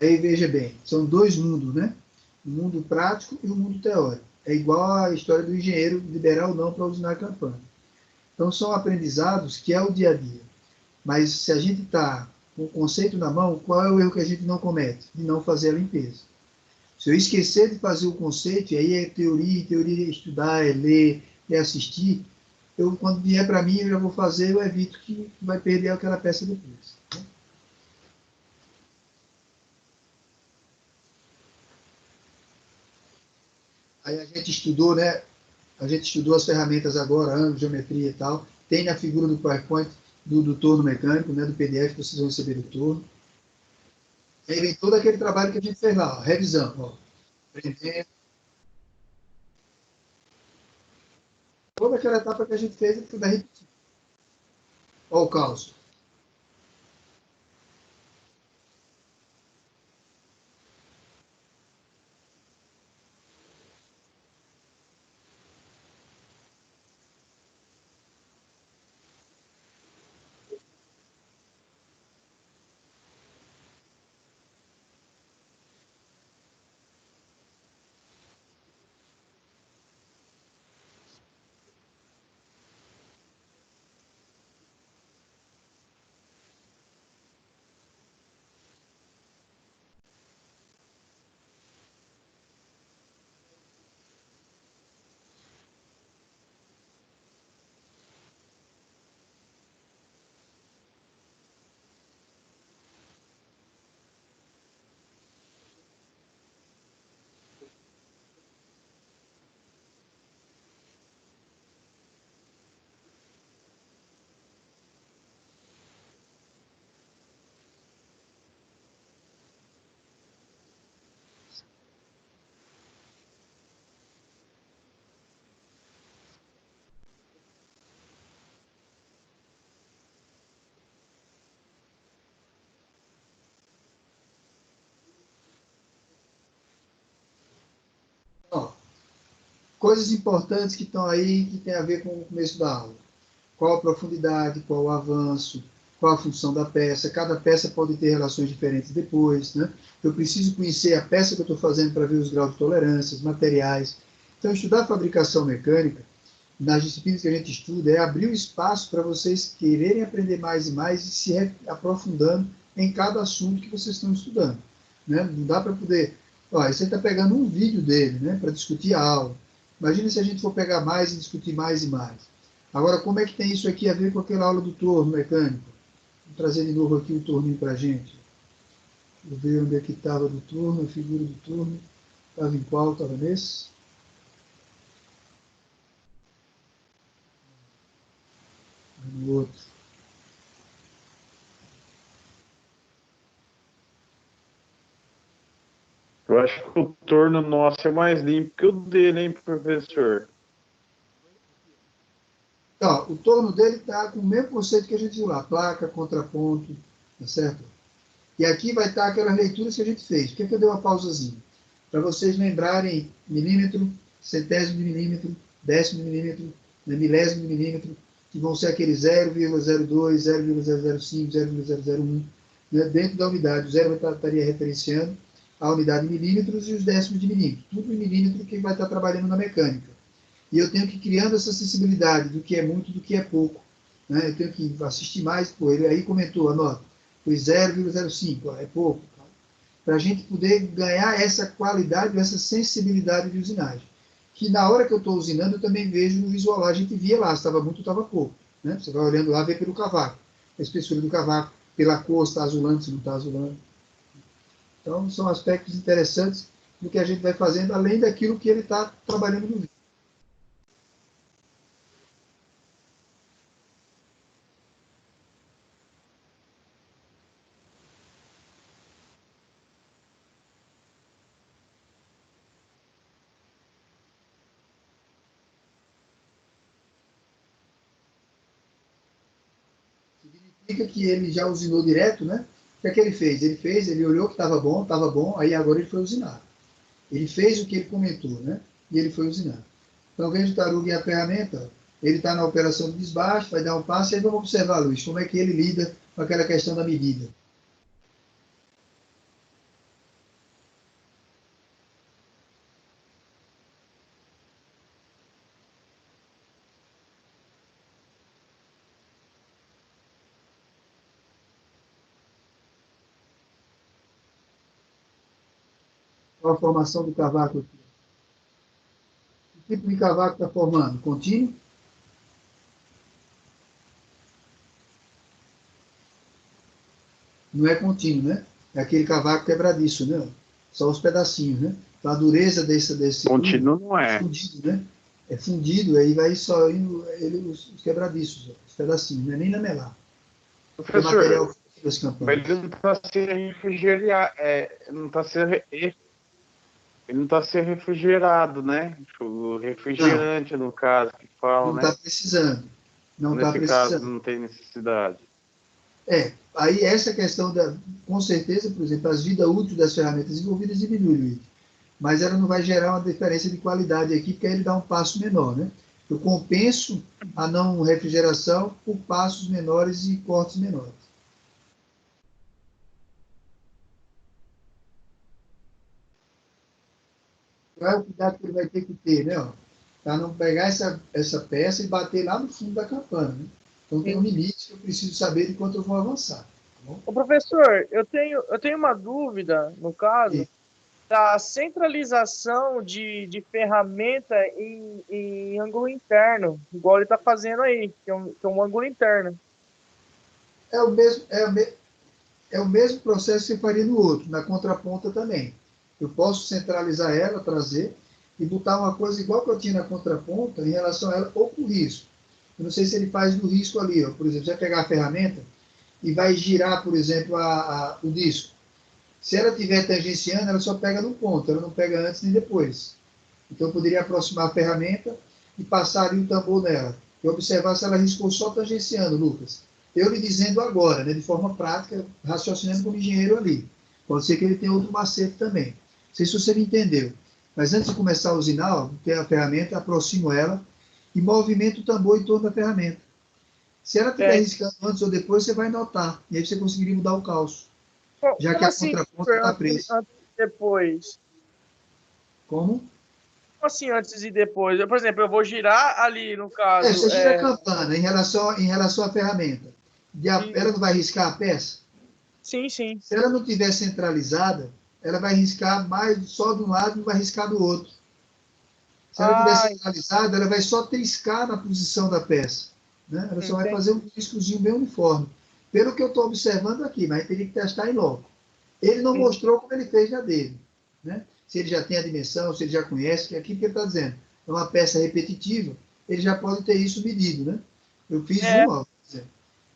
Aí veja bem, são dois mundos, né? O mundo prático e o mundo teórico. É igual à história do engenheiro liberar ou não para usinar a campana. Então são aprendizados que é o dia a dia. Mas se a gente está com o conceito na mão, qual é o erro que a gente não comete? De não fazer a limpeza. Se eu esquecer de fazer o conceito, e aí é teoria é estudar, é ler, é assistir, eu, quando vier para mim, eu já vou fazer, eu evito que vai perder aquela peça depois. Aí a gente estudou, né? A gente estudou as ferramentas agora, ângulo, geometria e tal. Tem na figura do PowerPoint do torno mecânico, né? Do PDF que vocês vão receber do torno. Aí vem todo aquele trabalho que a gente fez lá, ó, revisão, ó, aprendendo, toda aquela etapa que a gente fez, tudo é repetido. Ó o caos. coisas importantes que estão aí, que tem a ver com o começo da aula. Qual a profundidade, qual o avanço, qual a função da peça. Cada peça pode ter relações diferentes depois, né? Eu preciso conhecer a peça que eu estou fazendo para ver os graus de tolerância, os materiais. Então, estudar fabricação mecânica, nas disciplinas que a gente estuda, é abrir o espaço para vocês quererem aprender mais e mais e se aprofundando em cada assunto que vocês estão estudando, né? Não dá para poder... Ó, você está pegando um vídeo dele, né, para discutir a aula. Imagina se a gente for pegar mais e discutir mais e mais. Agora, como é que tem isso aqui a ver com aquela aula do torno mecânico? Vou trazer de novo aqui o torninho para a gente. Vou ver onde é que estava do torno, a figura do torno. Estava em qual? Estava nesse? No outro. Eu acho que o torno nosso é mais limpo que o dele, hein, professor? Então, o torno dele está com o mesmo conceito que a gente viu lá, placa, contraponto, tá certo? E aqui vai estar aquelas leituras que a gente fez. Por que eu dei uma pausazinha? Para vocês lembrarem milímetro, centésimo de milímetro, décimo de milímetro, milésimo de milímetro, que vão ser aqueles 0,02, 0,005, 0,001, né? Dentro da unidade. O zero estaria referenciando a unidade em milímetros e os décimos de milímetro. Tudo em milímetro que vai estar trabalhando na mecânica. E eu tenho que ir criando essa sensibilidade do que é muito, do que é pouco, né? Eu tenho que assistir mais. Pô, ele aí comentou, anota, foi 0,05, é pouco. Para a gente poder ganhar essa qualidade, essa sensibilidade de usinagem. Que na hora que eu estou usinando, eu também vejo no visual lá, a gente via lá, se estava muito, estava pouco. Né? Você vai olhando lá, vê pelo cavaco, a espessura do cavaco, pela cor, se está azulando, se não está azulando. Então, são aspectos interessantes do que a gente vai fazendo, além daquilo que ele está trabalhando no vídeo. Significa que ele já usinou direto, né? O que é que ele fez? Ele olhou que estava bom, aí agora ele foi usinar. Ele fez o que ele comentou, né? E ele foi usinar. Então, veja o tarugo e a ferramenta, ele está na operação de desbaste, vai dar um passo, e aí vamos observar, Luiz, como é que ele lida com aquela questão da medida. Qual a formação do cavaco aqui? Que tipo de cavaco está formando? Contínuo? Não é contínuo, né? É aquele cavaco quebradiço, né? Só os pedacinhos, né? Então, a dureza desse Contínuo não é é. fundido, né? É fundido, aí vai só indo os quebradiços, os pedacinhos, não é nem lamelar. O material das campanhas. Mas ele não está sendo refrigerado, ele não está sendo refrigerado, né? O refrigerante, no caso, que fala, Não né? está precisando. Não está Nesse caso, precisando. não tem necessidade. Aí essa questão, com certeza, por exemplo, as vidas úteis das ferramentas envolvidas diminui, mas ela não vai gerar uma diferença de qualidade aqui, porque aí ele dá um passo menor, né? Eu compenso a não refrigeração por passos menores e cortes menores. Qual é o cuidado que ele vai ter que ter, né? Para não pegar essa peça e bater lá no fundo da campana, né? Então tem um limite que eu preciso saber de quanto eu vou avançar. Tá bom? Ô, professor, eu tenho uma dúvida, no caso, E, da centralização de ferramenta em ângulo interno, igual ele está fazendo aí, que é um ângulo interno. é o mesmo processo que você faria no outro, na contraponta também. Eu posso centralizar ela, trazer, e botar uma coisa igual que eu tinha na contraponta em relação a ela, ou com risco. Eu não sei se ele faz do risco ali, ó. Por exemplo, você vai pegar a ferramenta e vai girar, por exemplo, o disco. Se ela estiver tangenciando, ela só pega no ponto, ela não pega antes nem depois. Então eu poderia aproximar a ferramenta e passar ali o tambor nela. E observar se ela riscou só tangenciando, Lucas. Eu lhe dizendo agora, né, de forma prática, raciocinando como engenheiro ali. Pode ser que ele tenha outro macete também. Não sei se você me entendeu. Mas antes de começar a usinar, ó, tem a ferramenta, aproximo ela e movimento o tambor em torno da ferramenta. Se ela estiver riscando antes ou depois, você vai notar. E aí você conseguiria mudar o calço. Já Como que a assim, contraponta está presa. antes e depois? Como? Como assim, antes e depois? Por exemplo, eu vou girar ali, no caso. Você gira a campana em relação à ferramenta. Ela não vai riscar a peça? Sim, sim. Se ela não estiver centralizada, ela vai riscar mais só de um lado e não vai riscar do outro. Se ela estiver centralizada, ela vai só triscar na posição da peça. Né? Ela só vai fazer um riscozinho bem uniforme. Pelo que eu estou observando aqui, mas teria que testar em loco. Ele não mostrou como ele fez na dele. Né? Se ele já tem a dimensão, se ele já conhece, que é aquilo que ele está dizendo. É uma peça repetitiva, ele já pode ter isso medido. Né? Eu fiz uma,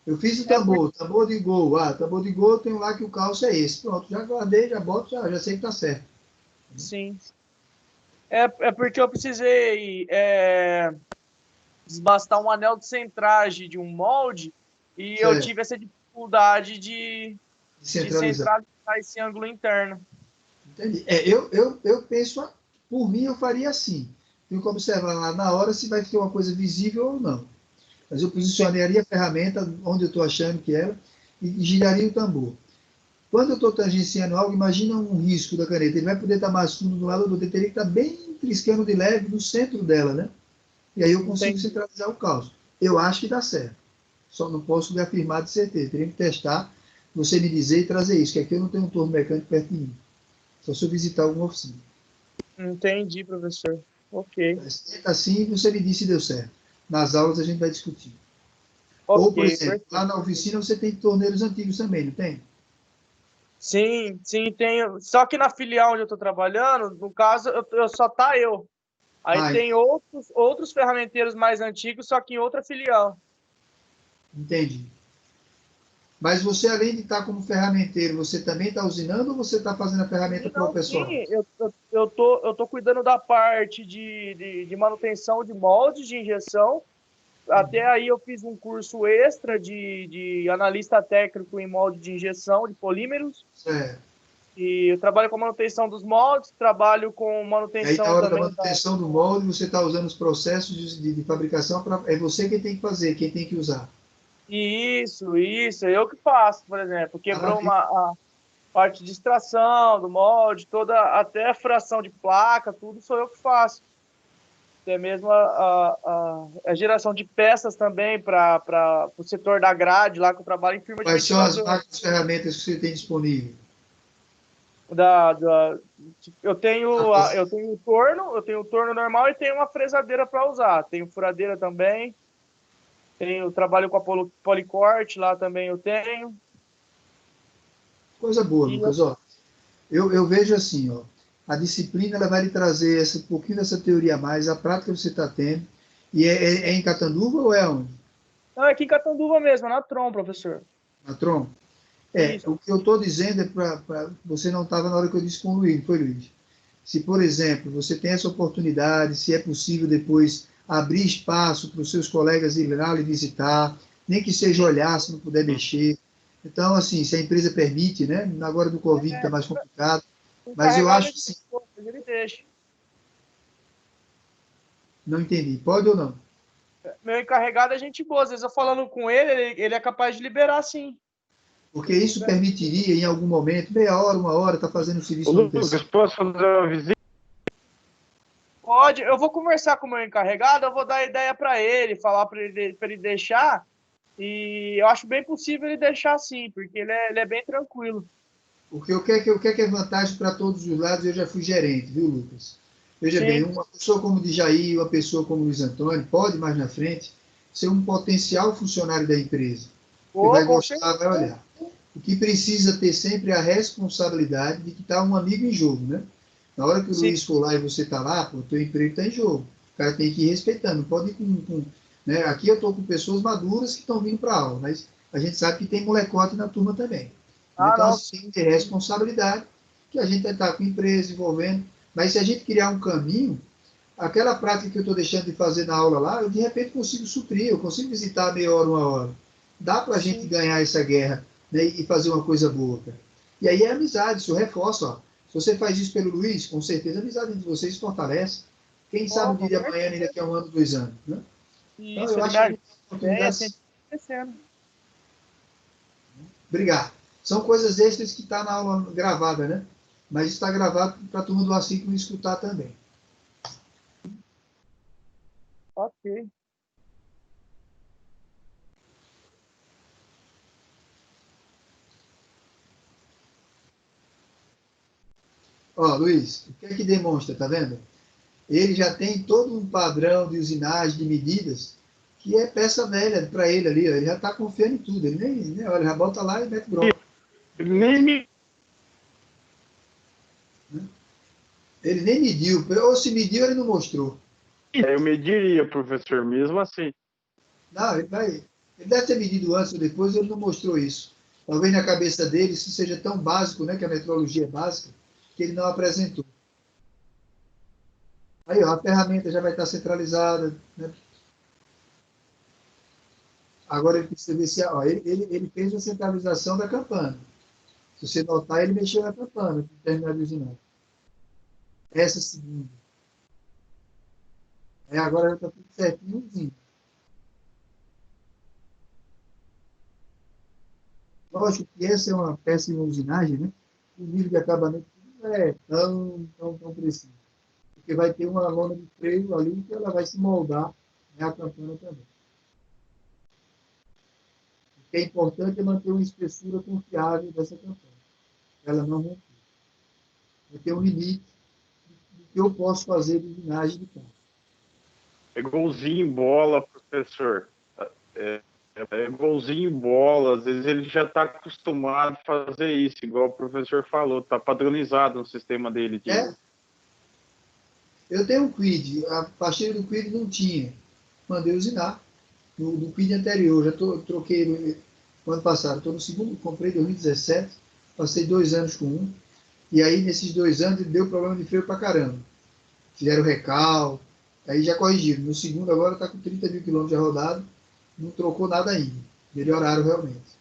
eu fiz o tambor de gol. Tambor de gol, eu tenho lá que o calço é esse. Pronto, já guardei, já boto, já sei que está certo. Sim. É porque eu precisei desbastar um anel de centragem de um molde e certo. eu tive essa dificuldade de centralizar esse ângulo interno. Entendi. Eu penso, por mim, eu faria assim. Tenho que observar lá na hora se vai ter uma coisa visível ou não. Mas eu posicionaria a ferramenta onde eu estou achando que era e giraria o tambor. Quando eu estou tangenciando algo, imagina um risco da caneta. Ele vai poder estar mais fundo do lado, ou teria que estar bem triscando de leve no centro dela, né? E aí eu consigo centralizar o calço. Eu acho que dá certo. Só não posso afirmar de certeza. Teria que testar, você me dizer e trazer isso, que aqui eu não tenho um torno mecânico perto de mim. Só se eu visitar alguma oficina. Entendi, professor. Ok. Assim, você me disse se deu certo. Nas aulas a gente vai discutir. Okay, ou, por exemplo, lá na oficina você tem torneiros antigos também, não tem? Sim, tenho. Só que na filial onde eu estou trabalhando, no caso, só tá eu. Aí tem outros ferramenteiros mais antigos, só que em outra filial. Entendi. Mas você, além de estar como ferramenteiro, você também está usinando ou você está fazendo a ferramenta para o pessoal? Sim, eu tô cuidando da parte de manutenção de moldes de injeção. Até aí eu fiz um curso extra de analista técnico em molde de injeção de polímeros. Certo. E eu trabalho com manutenção dos moldes, trabalho com manutenção aí, na hora também da manutenção do molde, você está usando os processos de fabricação, é você quem tem que fazer, quem tem que usar. Isso, eu que faço, por exemplo. Quebrou a parte de extração do molde, até a furação de placa, tudo sou eu que faço. Até mesmo a geração de peças também para o setor da grade, lá que eu trabalho em firma de Quais são as ventilador. máquinas ferramentas que você tem disponível? Eu tenho o torno normal e tenho uma fresadeira para usar. Tenho furadeira também. Trabalho com a policorte lá também eu tenho. Coisa boa, Lucas. Ó, eu vejo assim, ó, a disciplina ela vai lhe trazer um pouquinho dessa teoria a mais, a prática que você está tendo. E é em Catanduva ou é onde? Não, é aqui em Catanduva mesmo, na Trom, professor. Na Trom? O que eu estou dizendo é para você não estava na hora que eu disse com o Luiz, foi, Luiz? Se, por exemplo, você tem essa oportunidade, se é possível depois abrir espaço para os seus colegas irem lá lhe visitar, nem que seja olhar, se não puder mexer. Então, assim, se a empresa permite, né? Agora do Covid está mais complicado, mas eu acho que sim. Ele deixa. Não entendi. Pode ou não? Meu encarregado é gente boa. Às vezes eu falando com ele é capaz de liberar, sim. Porque isso permitiria, em algum momento, meia hora, uma hora, estar fazendo o serviço. Lucas, posso fazer uma visita? Pode. Eu vou conversar com o meu encarregado, eu vou dar ideia para ele, falar para ele deixar. E eu acho bem possível ele deixar sim, porque ele é bem tranquilo. Porque eu quero que é vantagem para todos os lados. Eu já fui gerente, viu, Lucas? Veja bem, uma pessoa como o Djaí, uma pessoa como o Luiz Antônio, pode mais na frente ser um potencial funcionário da empresa. Que vai gostar, vai olhar. O que precisa ter sempre é a responsabilidade de que está um amigo em jogo, né? Na hora que o Luiz for lá e você está lá, o teu emprego está em jogo. O cara tem que ir respeitando, não pode ir com né? Aqui eu estou com pessoas maduras que estão vindo para a aula, mas a gente sabe que tem molecote na turma também. Então, assim, tem que ter responsabilidade, que a gente está com a empresa envolvendo, mas se a gente criar um caminho, aquela prática que eu estou deixando de fazer na aula lá, eu de repente consigo suprir, eu consigo visitar meia hora, uma hora. Dá para a gente ganhar essa guerra, né, e fazer uma coisa boa, cara. E aí é amizade, isso reforça, ó. Se você faz isso pelo Luiz, com certeza a amizade entre vocês fortalece. Quem sabe o dia de amanhã, nem daqui a 1 ano, 2 anos. Né? Então, Isso, eu ele acho me que ajuda. oportunidades... Crescendo. Obrigado. São coisas extras que estão na aula gravada, né? Mas está gravado para a turma do assíncrono escutar também. Ok. Ó, Luiz, o que é que demonstra, tá vendo? Ele já tem todo um padrão de usinagem, de medidas, que é peça velha para ele ali, ó. Ele já está confiando em tudo. Ele nem olha, já bota lá e mete bronca. Ele nem mediu, ou se mediu, ele não mostrou. Eu mediria, professor, mesmo assim. Não, ele deve ter medido antes ou depois, ele não mostrou isso. Talvez na cabeça dele isso seja tão básico, né, que a metrologia é básica, que ele não apresentou. Aí, ó, a ferramenta já vai estar centralizada, né? Agora ele precisa ver se... Ó, ele fez a centralização da campana. Se você notar, ele mexeu na campana, para terminar de usinar. Essa segunda. Aí agora já está tudo certinho. Lógico que essa é uma peça de usinagem, né? O nível de acabamento não é tão preciso. Porque vai ter uma lona de freio ali que ela vai se moldar, né, a campana também. O que é importante é manter uma espessura confiável dessa campana. Ela não romper. Vai ter um limite do que eu posso fazer de usinagem de ponta. É golzinho em bola, professor. É golzinho em bola. Às vezes ele já está acostumado a fazer isso, igual o professor falou. Está padronizado no sistema dele. Eu tenho um Quid. A pastilha do Quid não tinha. Mandei usinar. No Quid anterior. Já troquei no ano passado. Estou no segundo. Comprei em 2017. Passei 2 anos com um. E aí, nesses 2 anos, ele deu problema de freio pra caramba. Fizeram recal. Aí já corrigiram. No segundo, agora está com 30 mil quilômetros já rodado. Não trocou nada ainda. Melhoraram realmente.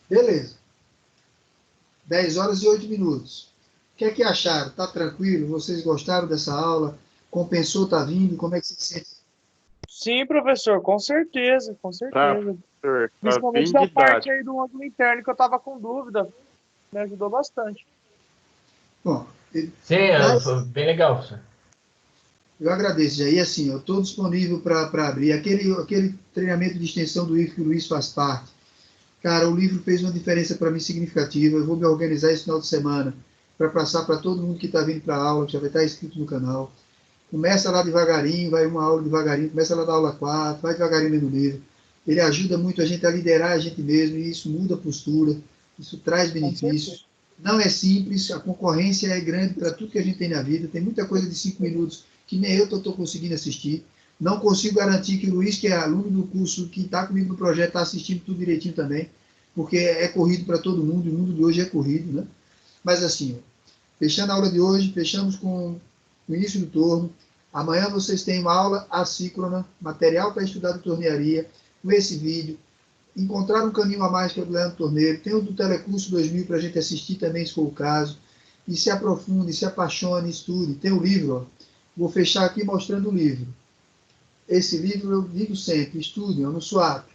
Beleza. 10 horas e 8 minutos. O que é que acharam? Tá tranquilo? Vocês gostaram dessa aula? Compensou? Tá vindo? Como é que se sente? Sim, professor, com certeza, com certeza. Professor, Principalmente bem da parte didático. aí do ângulo interno que eu estava com dúvida. Me ajudou bastante. Bom, Sim, mas foi bem legal, professor. eu agradeço, Jair. Assim, eu estou disponível para abrir. Aquele treinamento de extensão do IF que o Luiz faz parte. Cara, o livro fez uma diferença para mim significativa. Eu vou me organizar esse final de semana para passar para todo mundo que está vindo para a aula, que já vai estar inscrito no canal. Começa lá devagarinho, vai uma aula devagarinho, começa lá da aula 4, vai devagarinho lendo o livro. Ele ajuda muito a gente a liderar a gente mesmo, e isso muda a postura, isso traz benefícios. Não é simples, a concorrência é grande para tudo que a gente tem na vida, tem muita coisa de 5 minutos que nem eu estou conseguindo assistir. Não consigo garantir que o Luiz, que é aluno do curso, que está comigo no projeto, está assistindo tudo direitinho também, porque é corrido para todo mundo, e o mundo de hoje é corrido, né? Mas assim, fechando a aula de hoje, fechamos com o início do torno. Amanhã vocês têm uma aula assíncrona, material para estudar de tornearia, com esse vídeo. Encontrar um caminho a mais que é o do Leandro Torneiro. Tem o do Telecurso 2000 para a gente assistir também, se for o caso. E se aprofunde, se apaixone, estude. Tem o livro, ó. Vou fechar aqui mostrando o livro. Esse livro eu digo sempre, estudem, no SWAP.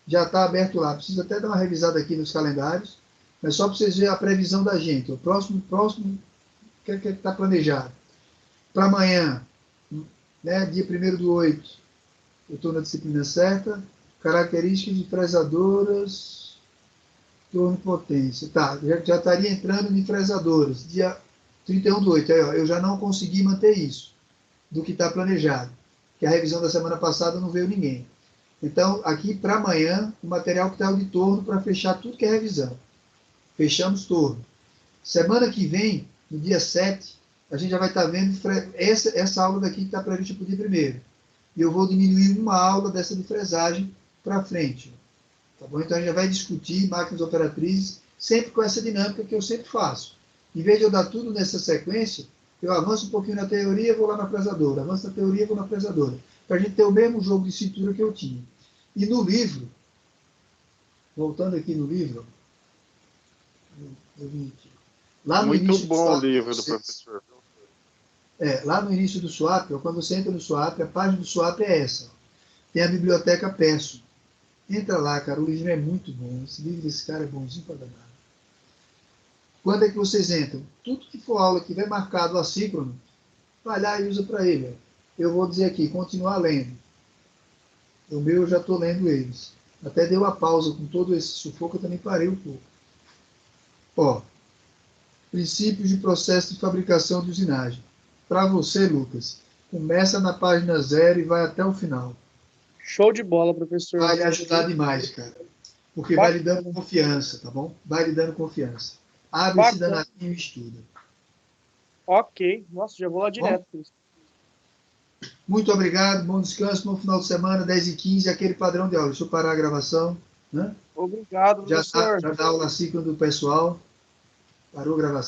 Já está aberto lá. Precisa até dar uma revisada aqui nos calendários, mas só para vocês verem a previsão da gente. O próximo o que está planejado? Para amanhã, né, dia 1º do 8, eu estou na disciplina certa. Características de fresadoras, torno e potência. Tá, já estaria entrando em fresadoras. Dia 31/8. Aí, ó, eu já não consegui manter isso do que está planejado. Que a revisão da semana passada não veio ninguém. Então, aqui para amanhã, o material que está de torno para fechar tudo que é revisão. Fechamos torno. Semana que vem, no dia 7, a gente já vai estar vendo essa aula daqui que está prevista para o dia 1º. E eu vou diminuir uma aula dessa de fresagem para frente. Tá bom? Então, a gente já vai discutir máquinas operatrizes, sempre com essa dinâmica que eu sempre faço. Em vez de eu dar tudo nessa sequência, eu avanço um pouquinho na teoria, vou lá na fresadora. Avanço na teoria, vou na fresadora. Para a gente ter o mesmo jogo de cintura que eu tinha. E no livro, voltando aqui no livro, lá no Muito bom SWAP, o livro do professor. Lá no início do SWAP, quando você entra no SWAP, a página do SWAP é essa. Tem a biblioteca Peço. Entra lá, cara, o livro é muito bom. Esse livro desse cara é bonzinho para danado. Quando é que vocês entram? Tudo que for aula que tiver marcado assíncrono, vai lá e usa para ele. Eu vou dizer aqui, continuar lendo. O meu eu já estou lendo eles. Até deu uma pausa com todo esse sufoco, eu também parei um pouco. Ó, princípios de processo de fabricação de usinagem. Para você, Lucas, começa na página 0 e vai até o final. Show de bola, professor. Vai lhe ajudar demais, cara. Porque vai lhe dando confiança, tá bom? Vai lhe dando confiança. Abre esse danadinho e estuda. Ok. Nossa, já vou lá direto. Muito obrigado, bom descanso, bom final de semana, 10h15, aquele padrão de aula. Deixa eu parar a gravação. Né? Obrigado, professor. Já dá aula ciclo do pessoal. Parou a gravação.